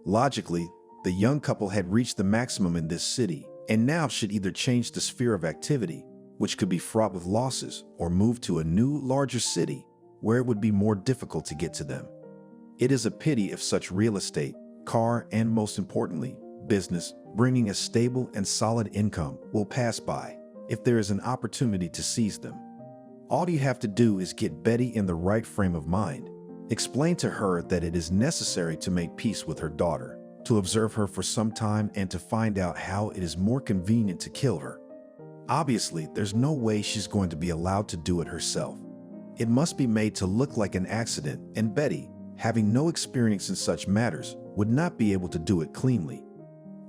Logically, the young couple had reached the maximum in this city, and now should either change the sphere of activity, which could be fraught with losses, or move to a new, larger city, where it would be more difficult to get to them. It is a pity if such real estate, car, and most importantly, business, bringing a stable and solid income, will pass by, if there is an opportunity to seize them. All you have to do is get Betty in the right frame of mind. Explain to her that it is necessary to make peace with her daughter, to observe her for some time, and to find out how it is more convenient to kill her. Obviously, there's no way she's going to be allowed to do it herself. It must be made to look like an accident, and Betty, having no experience in such matters, would not be able to do it cleanly.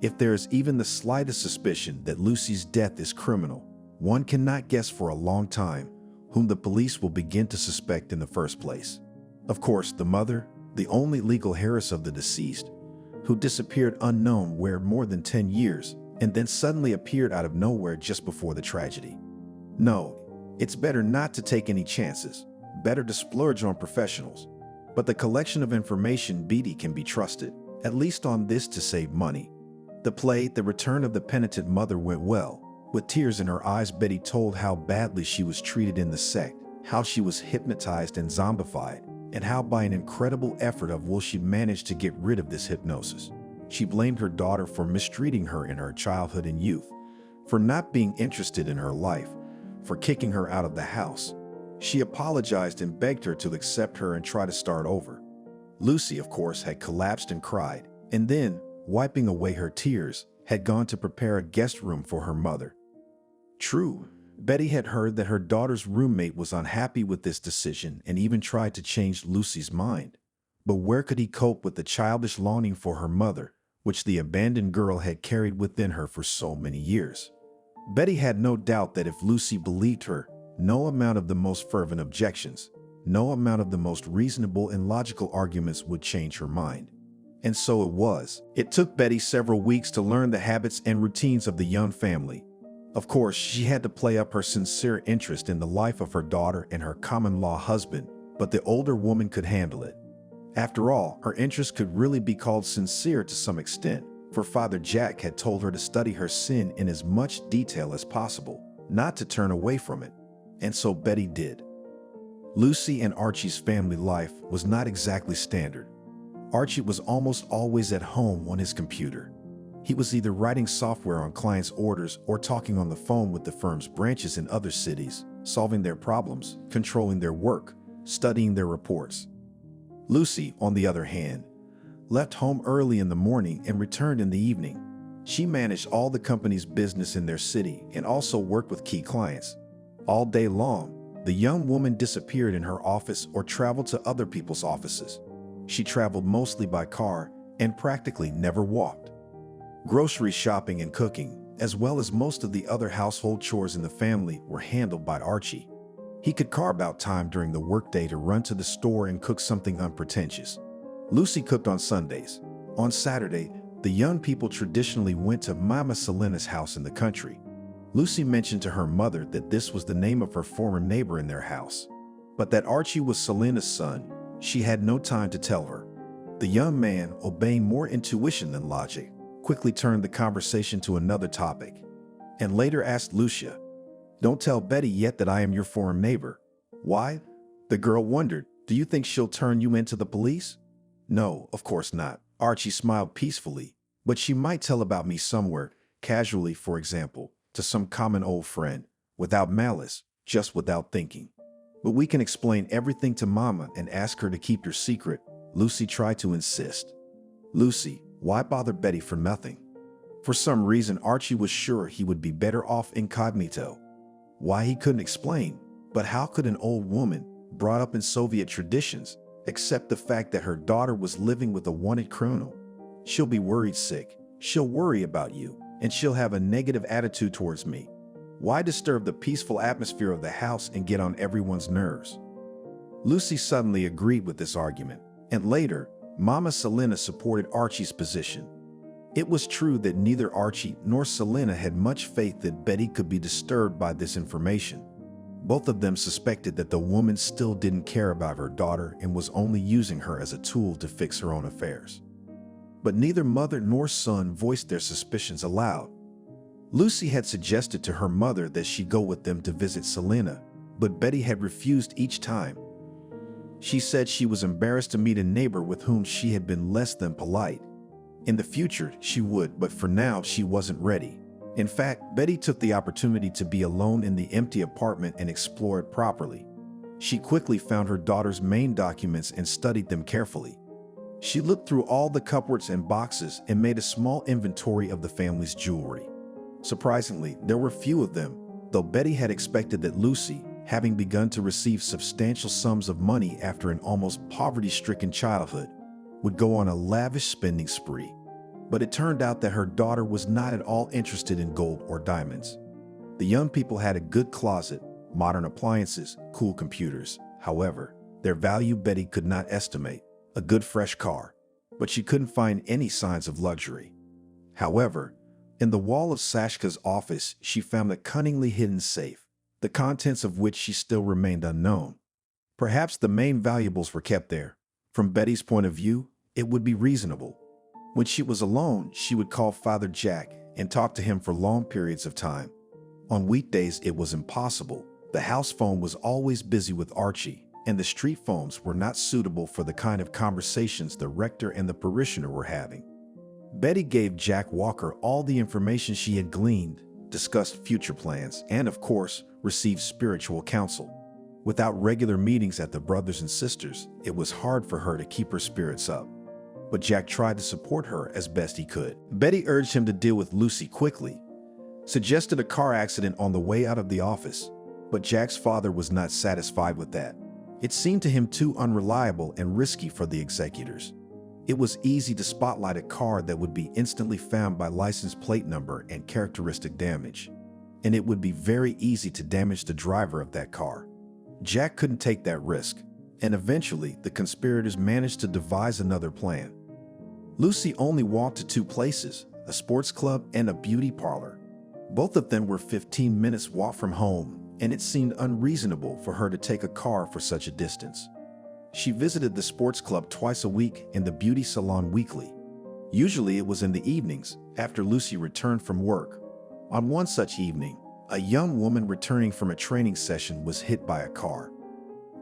If there is even the slightest suspicion that Lucy's death is criminal, one cannot guess for a long time whom the police will begin to suspect in the first place. Of course, the mother, the only legal heiress of the deceased, who disappeared unknown where more than 10 years and then suddenly appeared out of nowhere just before the tragedy. No, it's better not to take any chances, better to splurge on professionals. But the collection of information Beatty can be trusted, at least on this, to save money. The play, The Return of the Penitent Mother, went well. With tears in her eyes, Betty told how badly she was treated in the sect, how she was hypnotized and zombified, and how by an incredible effort of will she managed to get rid of this hypnosis. She blamed her daughter for mistreating her in her childhood and youth, for not being interested in her life, for kicking her out of the house. She apologized and begged her to accept her and try to start over. Lucy, of course, had collapsed and cried, and then, wiping away her tears, had gone to prepare a guest room for her mother. True, Betty had heard that her daughter's roommate was unhappy with this decision and even tried to change Lucy's mind. But where could he cope with the childish longing for her mother, which the abandoned girl had carried within her for so many years? Betty had no doubt that if Lucy believed her, no amount of the most fervent objections, no amount of the most reasonable and logical arguments would change her mind. And so it was. It took Betty several weeks to learn the habits and routines of the young family. Of course, she had to play up her sincere interest in the life of her daughter and her common-law husband, but the older woman could handle it. After all, her interest could really be called sincere to some extent, for Father Jack had told her to study her sin in as much detail as possible, not to turn away from it. And so Betty did. Lucy and Archie's family life was not exactly standard. Archie was almost always at home on his computer. He was either writing software on clients' orders or talking on the phone with the firm's branches in other cities, solving their problems, controlling their work, studying their reports. Lucy, on the other hand, left home early in the morning and returned in the evening. She managed all the company's business in their city and also worked with key clients. All day long, the young woman disappeared in her office or traveled to other people's offices. She traveled mostly by car and practically never walked. Grocery shopping and cooking, as well as most of the other household chores in the family, were handled by Archie. He could carve out time during the workday to run to the store and cook something unpretentious. Lucy cooked on Sundays. On Saturday, the young people traditionally went to Mama Selena's house in the country. Lucy mentioned to her mother that this was the name of her former neighbor in their house, but that Archie was Selena's son. She had no time to tell her. The young man, obeying more intuition than logic, quickly turned the conversation to another topic, and later asked Lucia, "Don't tell Betty yet that I am your foreign neighbor." "Why?" The girl wondered. "Do you think she'll turn you into the police?" "No, of course not." Archie smiled peacefully. "But she might tell about me somewhere, casually, for example, to some common old friend, without malice, just without thinking. But we can explain everything to Mama and ask her to keep your secret," Lucy tried to insist. Lucy, why bother Betty for nothing? For some reason, Archie was sure he would be better off incognito. Why, he couldn't explain, but how could an old woman, brought up in Soviet traditions, accept the fact that her daughter was living with a wanted criminal? She'll be worried sick, she'll worry about you, and she'll have a negative attitude towards me. Why disturb the peaceful atmosphere of the house and get on everyone's nerves? Lucy suddenly agreed with this argument, and later, Mama Selena supported Archie's position. It was true that neither Archie nor Selena had much faith that Betty could be disturbed by this information. Both of them suspected that the woman still didn't care about her daughter and was only using her as a tool to fix her own affairs. But neither mother nor son voiced their suspicions aloud. Lucy had suggested to her mother that she go with them to visit Selena, but Betty had refused each time. She said she was embarrassed to meet a neighbor with whom she had been less than polite. In the future, she would, but for now, she wasn't ready. In fact, Betty took the opportunity to be alone in the empty apartment and explore it properly. She quickly found her daughter's main documents and studied them carefully. She looked through all the cupboards and boxes and made a small inventory of the family's jewelry. Surprisingly, there were few of them, though Betty had expected that Lucy, having begun to receive substantial sums of money after an almost poverty-stricken childhood, would go on a lavish spending spree. But it turned out that her daughter was not at all interested in gold or diamonds. The young people had a good closet, modern appliances, cool computers. However, their value Betty could not estimate. A good fresh car, but she couldn't find any signs of luxury. However, in the wall of Sashka's office, she found a cunningly hidden safe, the contents of which she still remained unknown. Perhaps the main valuables were kept there. From Betty's point of view, it would be reasonable. When she was alone, she would call Father Jack and talk to him for long periods of time. On weekdays, it was impossible. The house phone was always busy with Archie, and the street phones were not suitable for the kind of conversations the rector and the parishioner were having. Betty gave Jack Walker all the information she had gleaned, discussed future plans, and of course, received spiritual counsel. Without regular meetings at the brothers and sisters, it was hard for her to keep her spirits up. But Jack tried to support her as best he could. Betty urged him to deal with Lucy quickly, suggested a car accident on the way out of the office, but Jack's father was not satisfied with that. It seemed to him too unreliable and risky for the executors. It was easy to spotlight a car that would be instantly found by license plate number and characteristic damage. And it would be very easy to damage the driver of that car. Jack couldn't take that risk, and eventually the conspirators managed to devise another plan. Lucy only walked to two places, a sports club and a beauty parlor. Both of them were 15 minutes walk from home, and it seemed unreasonable for her to take a car for such a distance. She visited the sports club twice a week and the beauty salon weekly. Usually it was in the evenings, after Lucy returned from work. On one such evening, a young woman returning from a training session was hit by a car.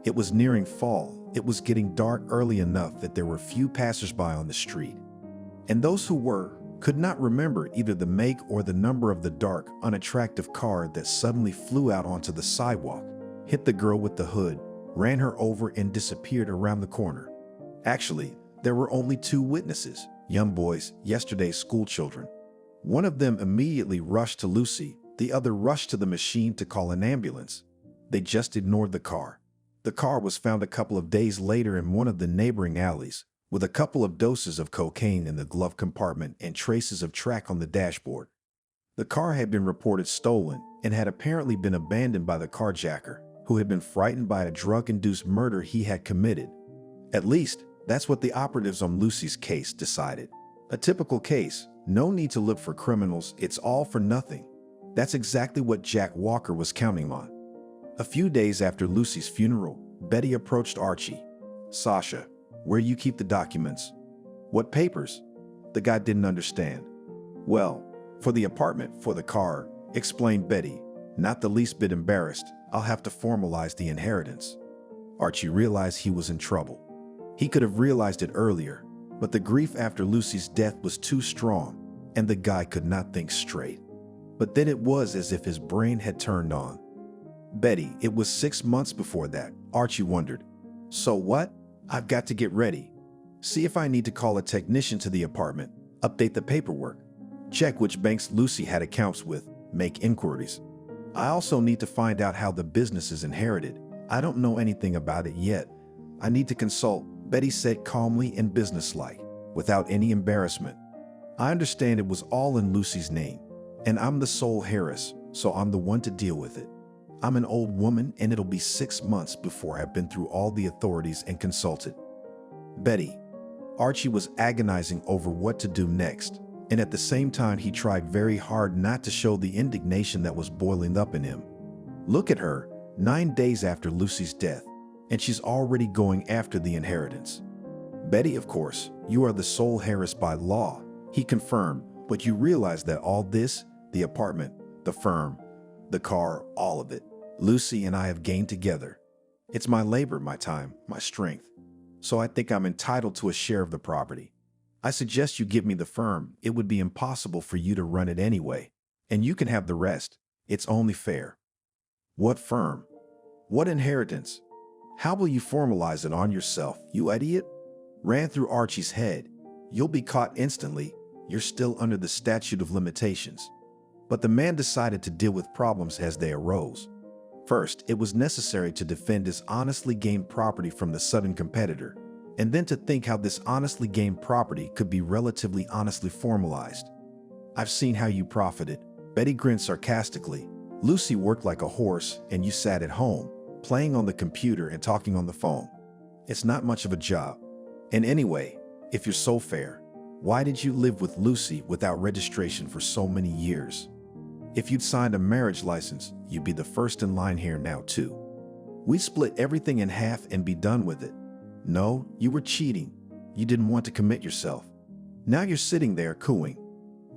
It was nearing fall. It was getting dark early enough that there were few passersby on the street. And those who were could not remember either the make or the number of the dark, unattractive car that suddenly flew out onto the sidewalk, hit the girl with the hood, ran her over and disappeared around the corner. Actually, there were only two witnesses, young boys, yesterday's school children. One of them immediately rushed to Lucy, the other rushed to the machine to call an ambulance. They just ignored the car. The car was found a couple of days later in one of the neighboring alleys, with a couple of doses of cocaine in the glove compartment and traces of track on the dashboard. The car had been reported stolen and had apparently been abandoned by the carjacker, who had been frightened by a drug-induced murder he had committed. At least, that's what the operatives on Lucy's case decided. A typical case, no need to look for criminals, it's all for nothing. That's exactly what Jack Walker was counting on. A few days after Lucy's funeral, Betty approached Archie. "Sasha, where do you keep the documents?" "What papers?" The guy didn't understand. "Well, for the apartment, for the car," explained Betty, not the least bit embarrassed. "I'll have to formalize the inheritance." Archie realized he was in trouble. He could have realized it earlier, but the grief after Lucy's death was too strong, and the guy could not think straight. But then it was as if his brain had turned on. "Betty, it was 6 months before that," Archie wondered. "So what?" "I've got to get ready. See if I need to call a technician to the apartment, update the paperwork, check which banks Lucy had accounts with, make inquiries. I also need to find out how the business is inherited. I don't know anything about it yet. I need to consult," Betty said calmly and businesslike, without any embarrassment. "I understand it was all in Lucy's name, and I'm the sole heiress, so I'm the one to deal with it. I'm an old woman, and it'll be 6 months before I've been through all the authorities and consulted." "Betty." Archie was agonizing over what to do next, and at the same time he tried very hard not to show the indignation that was boiling up in him. Look at her, 9 days after Lucy's death, and she's already going after the inheritance. "Betty, of course, you are the sole heiress by law," he confirmed, "but you realize that all this, the apartment, the firm, the car, all of it, Lucy and I have gained together. It's my labor, my time, my strength. So I think I'm entitled to a share of the property. I suggest you give me the firm. It would be impossible for you to run it anyway. and you can have the rest. It's only fair. What firm? What inheritance? How will you formalize it on yourself, you idiot? Ran through Archie's head. You'll be caught instantly. You're still under the statute of limitations. But the man decided to deal with problems as they arose. First, it was necessary to defend his honestly gained property from the sudden competitor, and then to think how this honestly gained property could be relatively honestly formalized. I've seen how you profited. Betty grinned sarcastically. Lucy worked like a horse, and you sat at home, playing on the computer and talking on the phone. It's not much of a job. And anyway, if you're so fair, why did you live with Lucy without registration for so many years? If you'd signed a marriage license, you'd be the first in line here now too. We'd split everything in half and be done with it. No, you were cheating. You didn't want to commit yourself. Now you're sitting there cooing.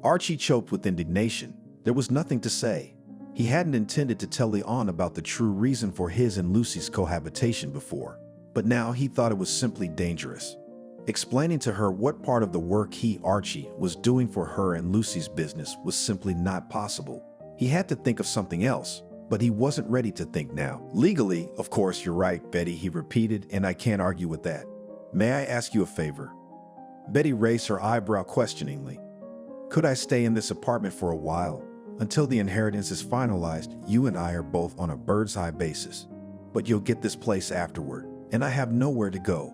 Archie choked with indignation. There was nothing to say. He hadn't intended to tell Leon about the true reason for his and Lucy's cohabitation before, but now he thought it was simply dangerous. Explaining to her what part of the work he, Archie, was doing for her and Lucy's business was simply not possible. He had to think of something else, but he wasn't ready to think now. Legally, of course, you're right, Betty, he repeated, and I can't argue with that. May I ask you a favor? Betty raised her eyebrow questioningly. Could I stay in this apartment for a while? Until the inheritance is finalized, you and I are both on a bird's-eye basis. But you'll get this place afterward, and I have nowhere to go.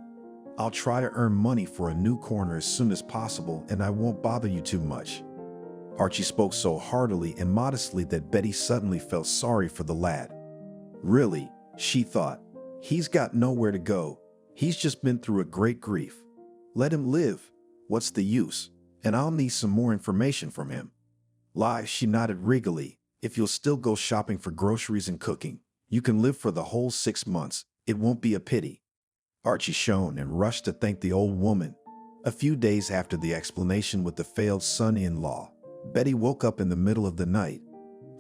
I'll try to earn money for a new corner as soon as possible, and I won't bother you too much. Archie spoke so heartily and modestly that Betty suddenly felt sorry for the lad. Really, she thought, he's got nowhere to go. He's just been through a great grief. Let him live. What's the use? And I'll need some more information from him. Lie, she nodded regally. If you'll still go shopping for groceries and cooking, you can live for the whole 6 months. It won't be a pity. Archie shone and rushed to thank the old woman. A few days after the explanation with the failed son-in-law, Betty woke up in the middle of the night.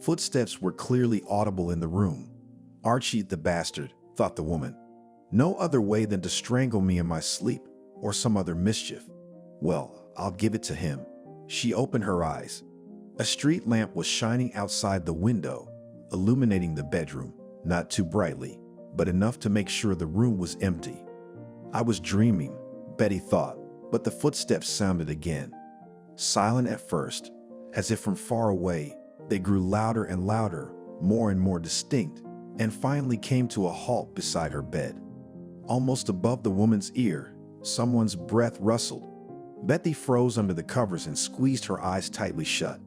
Footsteps were clearly audible in the room. Archie, the bastard, thought the woman. No other way than to strangle me in my sleep, or some other mischief. Well, I'll give it to him. She opened her eyes. A street lamp was shining outside the window, illuminating the bedroom, not too brightly, but enough to make sure the room was empty. I was dreaming, Betty thought, but the footsteps sounded again. Silent at first, as if from far away, they grew louder and louder, more and more distinct, and finally came to a halt beside her bed. Almost above the woman's ear, someone's breath rustled. Betty froze under the covers and squeezed her eyes tightly shut.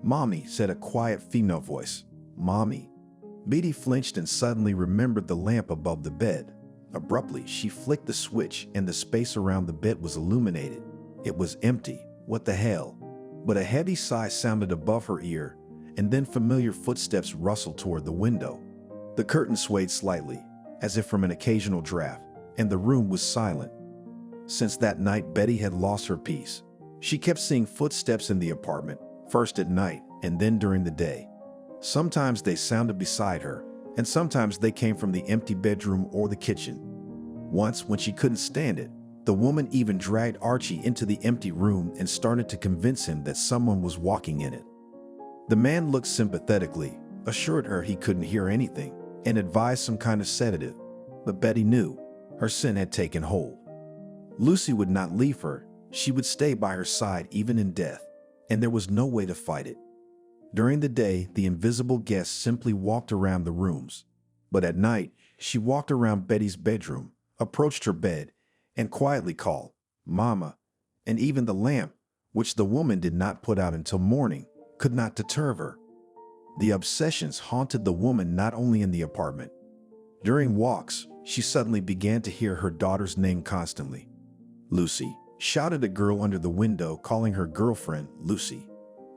"Mommy," said a quiet female voice. "Mommy." Betty flinched and suddenly remembered the lamp above the bed. Abruptly, she flicked the switch and the space around the bed was illuminated. It was empty. What the hell? But a heavy sigh sounded above her ear, and then familiar footsteps rustled toward the window. The curtain swayed slightly, as if from an occasional draft, and the room was silent. Since that night, Betty had lost her peace. She kept seeing footsteps in the apartment, first at night and then during the day. Sometimes they sounded beside her, and sometimes they came from the empty bedroom or the kitchen. Once, when she couldn't stand it, the woman even dragged Archie into the empty room and started to convince him that someone was walking in it. The man looked sympathetically, assured her he couldn't hear anything, and advised some kind of sedative. But Betty knew her sin had taken hold. Lucy would not leave her. She would stay by her side even in death, and there was no way to fight it. During the day, the invisible guest simply walked around the rooms. But at night, she walked around Betty's bedroom, approached her bed, and quietly called, "Mama," and even the lamp, which the woman did not put out until morning, could not deter her. The obsessions haunted the woman not only in the apartment. During walks, she suddenly began to hear her daughter's name constantly. "Lucy," shouted a girl under the window, calling her girlfriend Lucy.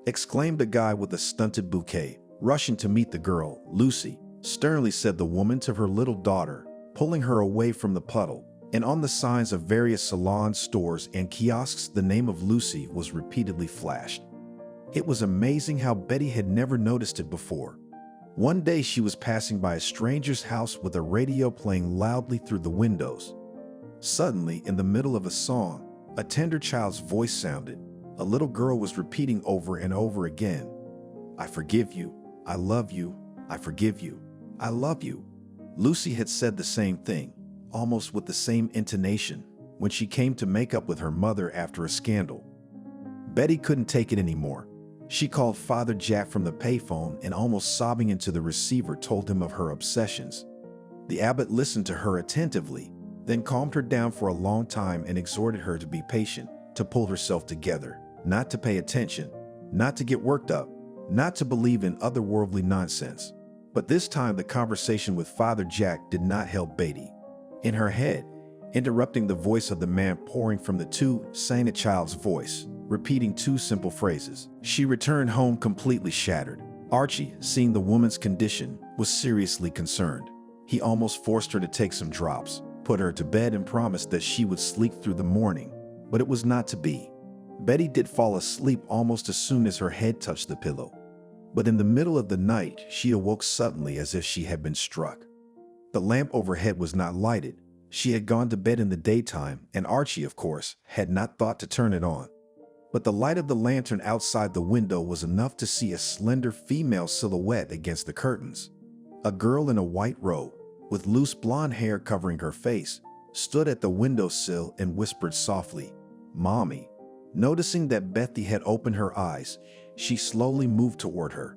Exclaimed a guy with a stunted bouquet, rushing to meet the girl. "Lucy," sternly said the woman to her little daughter, pulling her away from the puddle. And on the signs of various salons, stores, and kiosks, the name of Lucy was repeatedly flashed. It was amazing how Betty had never noticed it before. One day she was passing by a stranger's house with a radio playing loudly through the windows. Suddenly, in the middle of a song, a tender child's voice sounded. A little girl was repeating over and over again, I forgive you. I love you. I forgive you. I love you. Lucy had said the same thing, almost with the same intonation, when she came to make up with her mother after a scandal. Betty couldn't take it anymore. She called Father Jack from the payphone and, almost sobbing into the receiver, told him of her obsessions. The abbot listened to her attentively, then calmed her down for a long time and exhorted her to be patient, to pull herself together, not to pay attention, not to get worked up, not to believe in otherworldly nonsense. But this time the conversation with Father Jack did not help Betty. In her head, interrupting the voice of the man pouring from the tube, sang a child's voice, repeating two simple phrases. She returned home completely shattered. Archie, seeing the woman's condition, was seriously concerned. He almost forced her to take some drops, put her to bed, and promised that she would sleep through the morning. But it was not to be. Betty did fall asleep almost as soon as her head touched the pillow. But in the middle of the night, she awoke suddenly as if she had been struck. The lamp overhead was not lighted. She had gone to bed in the daytime, and Archie, of course, had not thought to turn it on. But the light of the lantern outside the window was enough to see a slender female silhouette against the curtains. A girl in a white robe, with loose blonde hair covering her face, stood at the windowsill and whispered softly, "Mommy." Noticing that Betty had opened her eyes, she slowly moved toward her.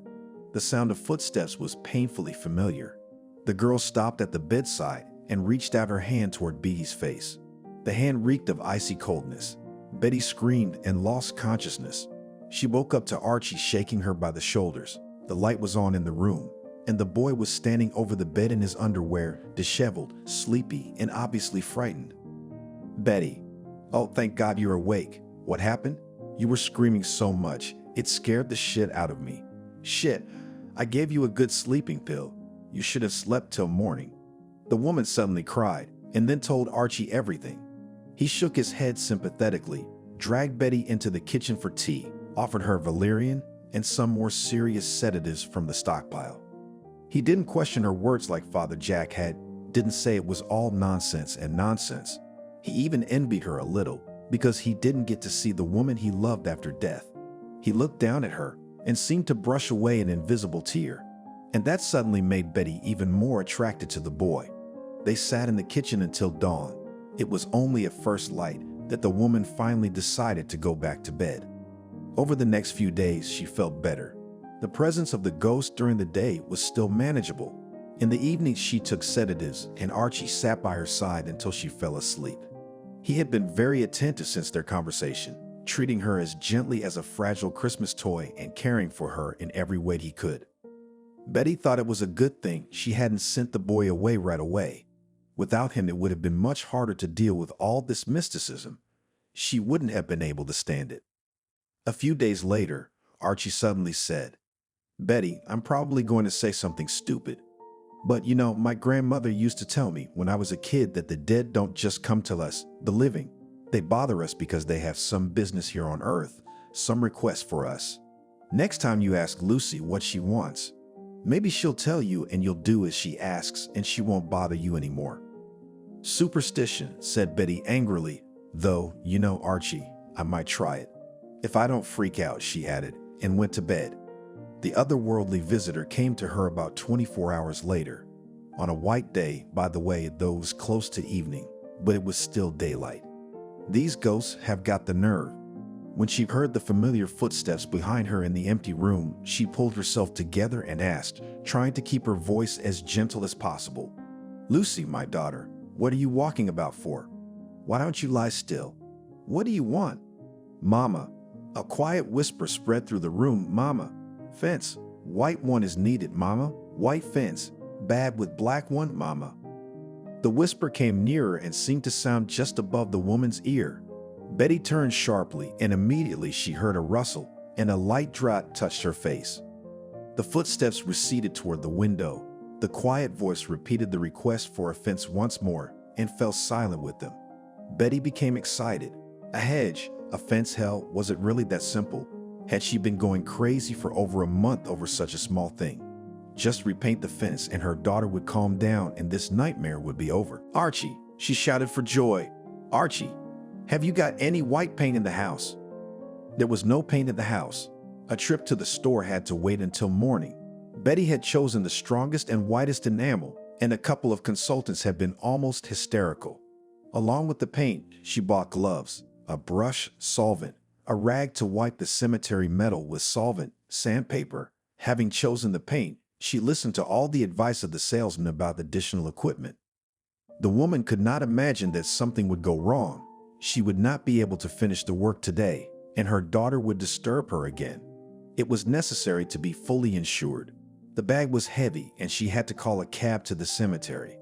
The sound of footsteps was painfully familiar. The girl stopped at the bedside and reached out her hand toward Betty's face. The hand reeked of icy coldness. Betty screamed and lost consciousness. She woke up to Archie shaking her by the shoulders. The light was on in the room, and the boy was standing over the bed in his underwear, disheveled, sleepy, and obviously frightened. "Betty, oh, thank God you're awake. What happened? You were screaming so much. It scared the shit out of me. Shit, I gave you a good sleeping pill. You should have slept till morning." The woman suddenly cried, and then told Archie everything. He shook his head sympathetically, dragged Betty into the kitchen for tea, offered her valerian and some more serious sedatives from the stockpile. He didn't question her words like Father Jack had, didn't say it was all nonsense and nonsense. He even envied her a little, because he didn't get to see the woman he loved after death. He looked down at her and seemed to brush away an invisible tear, and that suddenly made Betty even more attracted to the boy. They sat in the kitchen until dawn. It was only at first light that the woman finally decided to go back to bed. Over the next few days, she felt better. The presence of the ghost during the day was still manageable. In the evening, she took sedatives, and Archie sat by her side until she fell asleep. He had been very attentive since their conversation, treating her as gently as a fragile Christmas toy and caring for her in every way he could. Betty thought it was a good thing she hadn't sent the boy away right away. Without him, it would have been much harder to deal with all this mysticism. She wouldn't have been able to stand it. A few days later, Archie suddenly said, "Betty, I'm probably going to say something stupid. But you know, my grandmother used to tell me when I was a kid that the dead don't just come to us, the living. They bother us because they have some business here on earth, some request for us. Next time you ask Lucy what she wants, maybe she'll tell you and you'll do as she asks and she won't bother you anymore." "Superstition," said Betty angrily, "though, you know, Archie, I might try it. If I don't freak out," she added, and went to bed. The otherworldly visitor came to her about 24 hours later. On a white day, by the way, though it was close to evening, but it was still daylight. These ghosts have got the nerve. When she heard the familiar footsteps behind her in the empty room, she pulled herself together and asked, trying to keep her voice as gentle as possible, "Lucy, my daughter, what are you walking about for? Why don't you lie still? What do you want?" "Mama." A quiet whisper spread through the room. "Mama. Fence. White one is needed, Mama. White fence. Bad with black one, Mama." The whisper came nearer and seemed to sound just above the woman's ear. Betty turned sharply, and immediately she heard a rustle, and a light draught touched her face. The footsteps receded toward the window. The quiet voice repeated the request for a fence once more and fell silent with them. Betty became excited. A hedge, a fence, hell, was it really that simple? Had she been going crazy for over a month over such a small thing? Just repaint the fence and her daughter would calm down and this nightmare would be over. "Archie," she shouted for joy. "Archie, have you got any white paint in the house?" There was no paint in the house. A trip to the store had to wait until morning. Betty had chosen the strongest and whitest enamel, and a couple of consultants had been almost hysterical. Along with the paint, she bought gloves, a brush, solvent, a rag to wipe the cemetery metal with solvent, sandpaper. Having chosen the paint, she listened to all the advice of the salesman about additional equipment. The woman could not imagine that something would go wrong. She would not be able to finish the work today, and her daughter would disturb her again. It was necessary to be fully insured. The bag was heavy, and she had to call a cab to the cemetery.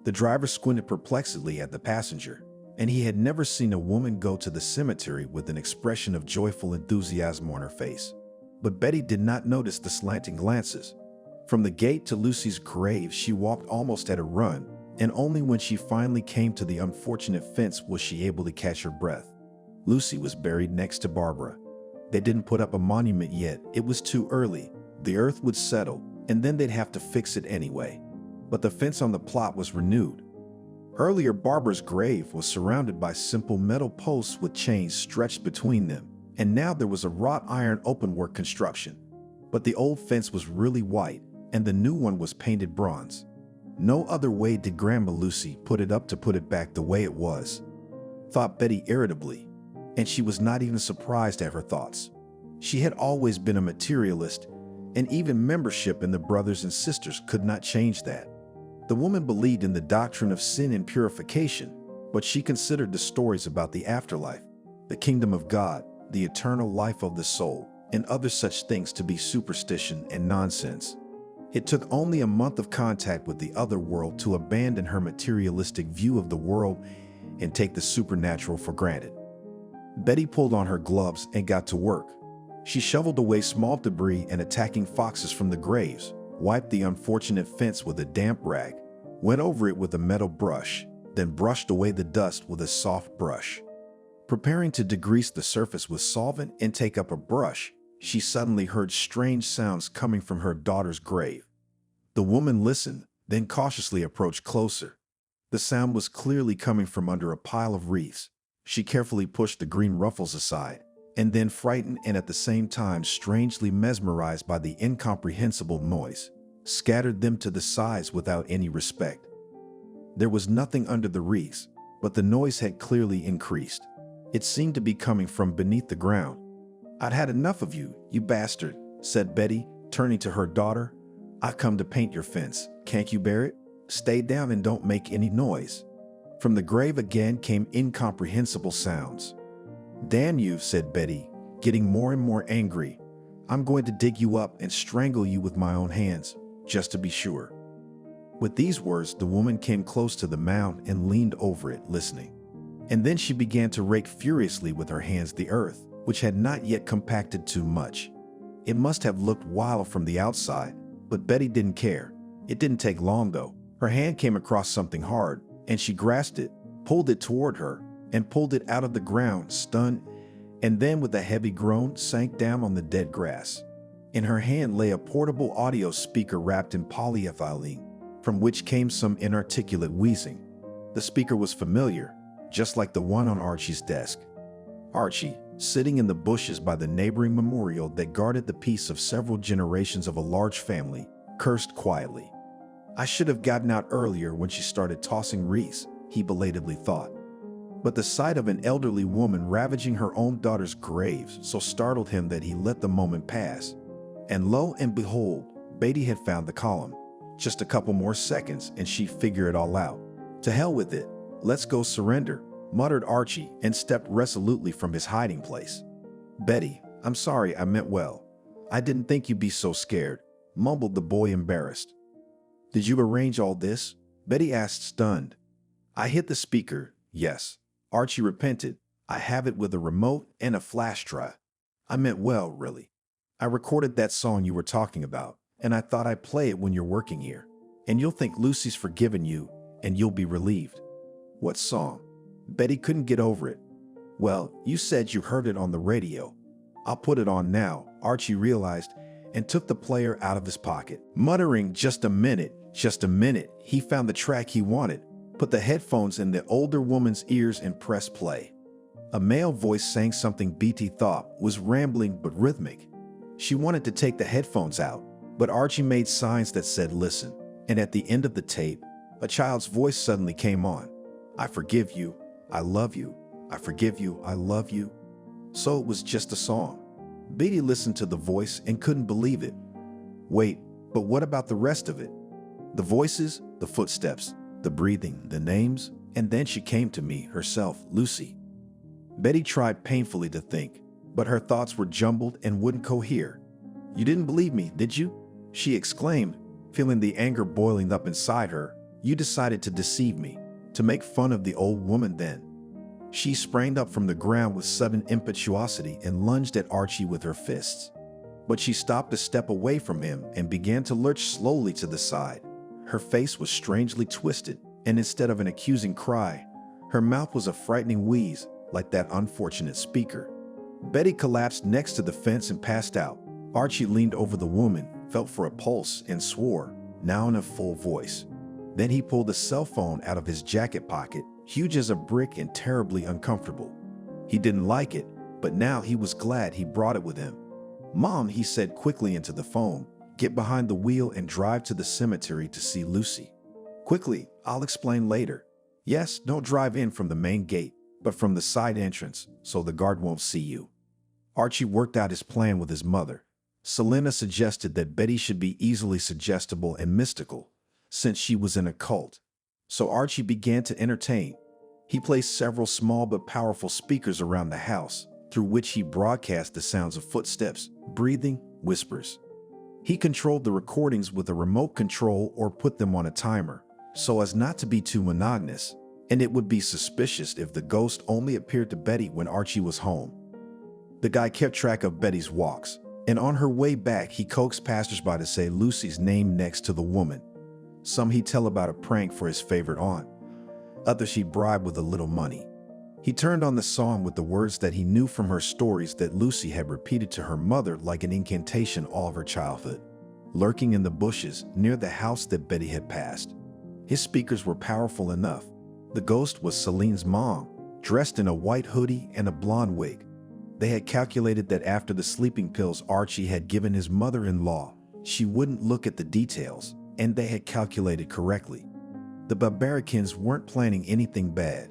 The driver squinted perplexedly at the passenger, and he had never seen a woman go to the cemetery with an expression of joyful enthusiasm on her face. But Betty did not notice the slanting glances. From the gate to Lucy's grave, she walked almost at a run, and only when she finally came to the unfortunate fence was she able to catch her breath. Lucy was buried next to Barbara. They didn't put up a monument yet. It was too early. The earth would settle, and then they'd have to fix it anyway. But the fence on the plot was renewed. Earlier, Barbara's grave was surrounded by simple metal posts with chains stretched between them, and now there was a wrought iron openwork construction. But the old fence was really white, and the new one was painted bronze. No other way did Grandma Lucy put it up to put it back the way it was, thought Betty irritably, and she was not even surprised at her thoughts. She had always been a materialist, and even membership in the Brothers and Sisters could not change that. The woman believed in the doctrine of sin and purification, but she considered the stories about the afterlife, the kingdom of God, the eternal life of the soul, and other such things to be superstition and nonsense. It took only a month of contact with the other world to abandon her materialistic view of the world and take the supernatural for granted. Betty pulled on her gloves and got to work. She shoveled away small debris and attacking foxes from the graves, wiped the unfortunate fence with a damp rag, went over it with a metal brush, then brushed away the dust with a soft brush. Preparing to degrease the surface with solvent and take up a brush, she suddenly heard strange sounds coming from her daughter's grave. The woman listened, then cautiously approached closer. The sound was clearly coming from under a pile of wreaths. She carefully pushed the green ruffles aside, and then, frightened and at the same time strangely mesmerized by the incomprehensible noise, scattered them to the sides without any respect. There was nothing under the wreaths, but the noise had clearly increased. It seemed to be coming from beneath the ground. "I'd had enough of you, you bastard," said Betty, turning to her daughter. "I come to paint your fence. Can't you bear it? Stay down and don't make any noise." From the grave again came incomprehensible sounds. "Damn you," said Betty, getting more and more angry. "I'm going to dig you up and strangle you with my own hands, just to be sure." With these words, the woman came close to the mound and leaned over it, listening. And then she began to rake furiously with her hands the earth, which had not yet compacted too much. It must have looked wild from the outside, but Betty didn't care. It didn't take long, though. Her hand came across something hard, and she grasped it, pulled it toward her, and pulled it out of the ground, stunned, and then with a heavy groan sank down on the dead grass. In her hand lay a portable audio speaker wrapped in polyethylene, from which came some inarticulate wheezing. The speaker was familiar, just like the one on Archie's desk. Archie, sitting in the bushes by the neighboring memorial that guarded the peace of several generations of a large family, cursed quietly. "I should have gotten out earlier when she started tossing wreaths," he belatedly thought. But the sight of an elderly woman ravaging her own daughter's graves so startled him that he let the moment pass. And lo and behold, Betty had found the column. Just a couple more seconds and she'd figure it all out. "To hell with it. Let's go surrender," muttered Archie and stepped resolutely from his hiding place. "Betty, I'm sorry, I meant well. I didn't think you'd be so scared," mumbled the boy, embarrassed. "Did you arrange all this?" Betty asked, stunned. "I hit the speaker, yes." Archie repented. "I have it with a remote and a flash drive. I meant well, really. I recorded that song you were talking about, and I thought I'd play it when you're working here. And you'll think Lucy's forgiven you, and you'll be relieved." "What song?" Betty couldn't get over it. "Well, you said you heard it on the radio. I'll put it on now," Archie realized, and took the player out of his pocket. Muttering, just a minute," he found the track he wanted, put the headphones in the older woman's ears and pressed play. A male voice sang something Betty thought was rambling but rhythmic. She wanted to take the headphones out, but Archie made signs that said listen, and at the end of the tape, a child's voice suddenly came on. I forgive you, I love you, I forgive you, I love you. So it was just a song. Betty listened to the voice and couldn't believe it. Wait, but what about the rest of it? The voices, the footsteps, the breathing, the names, and then she came to me, herself, Lucy. Betty tried painfully to think, but her thoughts were jumbled and wouldn't cohere. You didn't believe me, did you? She exclaimed, feeling the anger boiling up inside her. You decided to deceive me, to make fun of the old woman then. She sprang up from the ground with sudden impetuosity and lunged at Archie with her fists. But she stopped a step away from him and began to lurch slowly to the side. Her face was strangely twisted, and instead of an accusing cry, her mouth was a frightening wheeze, like that unfortunate speaker. Betty collapsed next to the fence and passed out. Archie leaned over the woman, felt for a pulse, and swore, now in a full voice. Then he pulled a cell phone out of his jacket pocket, huge as a brick and terribly uncomfortable. He didn't like it, but now he was glad he brought it with him. Mom, he said quickly into the phone, get behind the wheel and drive to the cemetery to see Lucy. Quickly, I'll explain later. Yes, don't drive in from the main gate, but from the side entrance, so the guard won't see you. Archie worked out his plan with his mother. Selena suggested that Betty should be easily suggestible and mystical, since she was in a cult. So Archie began to entertain. He placed several small but powerful speakers around the house, through which he broadcast the sounds of footsteps, breathing, whispers. He controlled the recordings with a remote control or put them on a timer, so as not to be too monotonous, and it would be suspicious if the ghost only appeared to Betty when Archie was home. The guy kept track of Betty's walks, and on her way back he coaxed passersby to say Lucy's name next to the woman. Some he'd tell about a prank for his favorite aunt. Others he'd bribe with a little money. He turned on the song with the words that he knew from her stories that Lucy had repeated to her mother like an incantation all of her childhood, lurking in the bushes near the house that Betty had passed. His speakers were powerful enough. The ghost was Celine's mom, dressed in a white hoodie and a blonde wig. They had calculated that after the sleeping pills Archie had given his mother-in-law, she wouldn't look at the details, and they had calculated correctly. The Barbaricans weren't planning anything bad.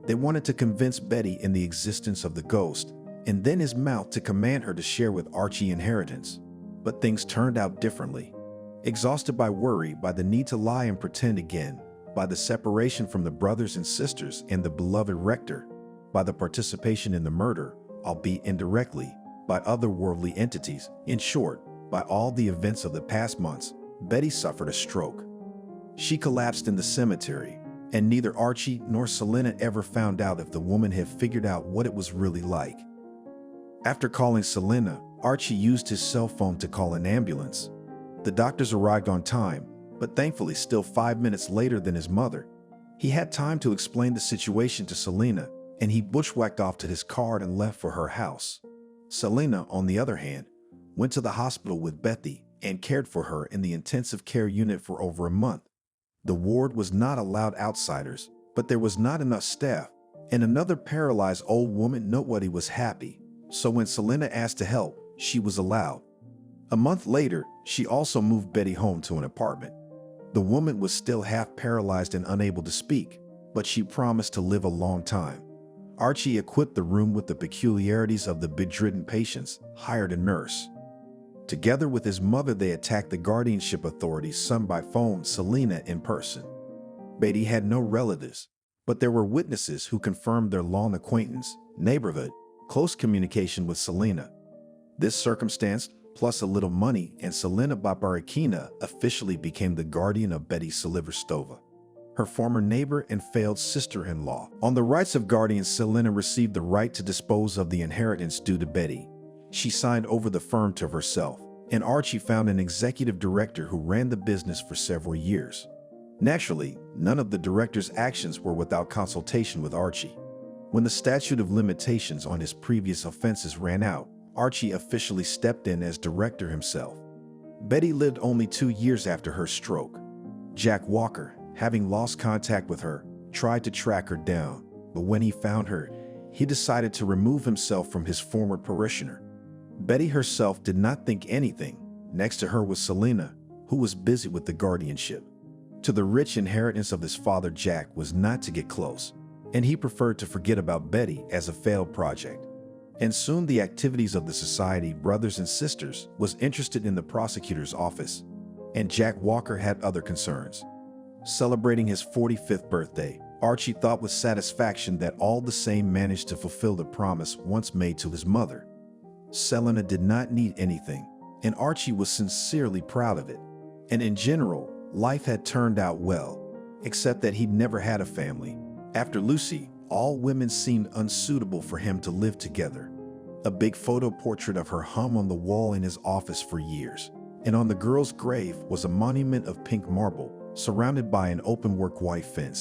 They wanted to convince Betty in the existence of the ghost, and then his mouth to command her to share with Archie inheritance. But things turned out differently. Exhausted by worry, by the need to lie and pretend again, by the separation from the brothers and sisters and the beloved rector, by the participation in the murder, albeit indirectly, by otherworldly entities, in short, by all the events of the past months, Betty suffered a stroke. She collapsed in the cemetery, and neither Archie nor Selena ever found out if the woman had figured out what it was really like. After calling Selena, Archie used his cell phone to call an ambulance. The doctors arrived on time, but thankfully still 5 minutes later than his mother. He had time to explain the situation to Selena, and he bushwhacked off to his car and left for her house. Selena, on the other hand, went to the hospital with Betty and cared for her in the intensive care unit for over a month. The ward was not allowed outsiders, but there was not enough staff, and another paralyzed old woman nobody was happy, so when Selena asked to help, she was allowed. A month later, she also moved Betty home to an apartment. The woman was still half paralyzed and unable to speak, but she promised to live a long time. Archie equipped the room with the peculiarities of the bedridden patients, hired a nurse. Together with his mother, they attacked the guardianship authorities, some by phone, Selena in person. Betty had no relatives, but there were witnesses who confirmed their long acquaintance, neighborhood, close communication with Selena. This circumstance, plus a little money, and Selena Barbaricina officially became the guardian of Betty Silverstova, her former neighbor and failed sister-in-law. On the rights of guardian, Selena received the right to dispose of the inheritance due to Betty. She signed over the firm to herself, and Archie found an executive director who ran the business for several years. Naturally, none of the director's actions were without consultation with Archie. When the statute of limitations on his previous offenses ran out, Archie officially stepped in as director himself. Betty lived only 2 years after her stroke. Jack Walker, having lost contact with her, tried to track her down, but when he found her, he decided to remove himself from his former parishioner. Betty herself did not think anything. Next to her was Selena, who was busy with the guardianship. To the rich inheritance of his father, Jack was not to get close, and he preferred to forget about Betty as a failed project. And soon the activities of the Society Brothers and Sisters was interested in the prosecutor's office, and Jack Walker had other concerns. Celebrating his 45th birthday, Archie thought with satisfaction that all the same managed to fulfill the promise once made to his mother. Selena did not need anything, and Archie was sincerely proud of it. And in general, life had turned out well, except that he'd never had a family. After Lucy, all women seemed unsuitable for him to live together. A big photo portrait of her hung on the wall in his office for years, and on the girl's grave was a monument of pink marble, surrounded by an open-work white fence.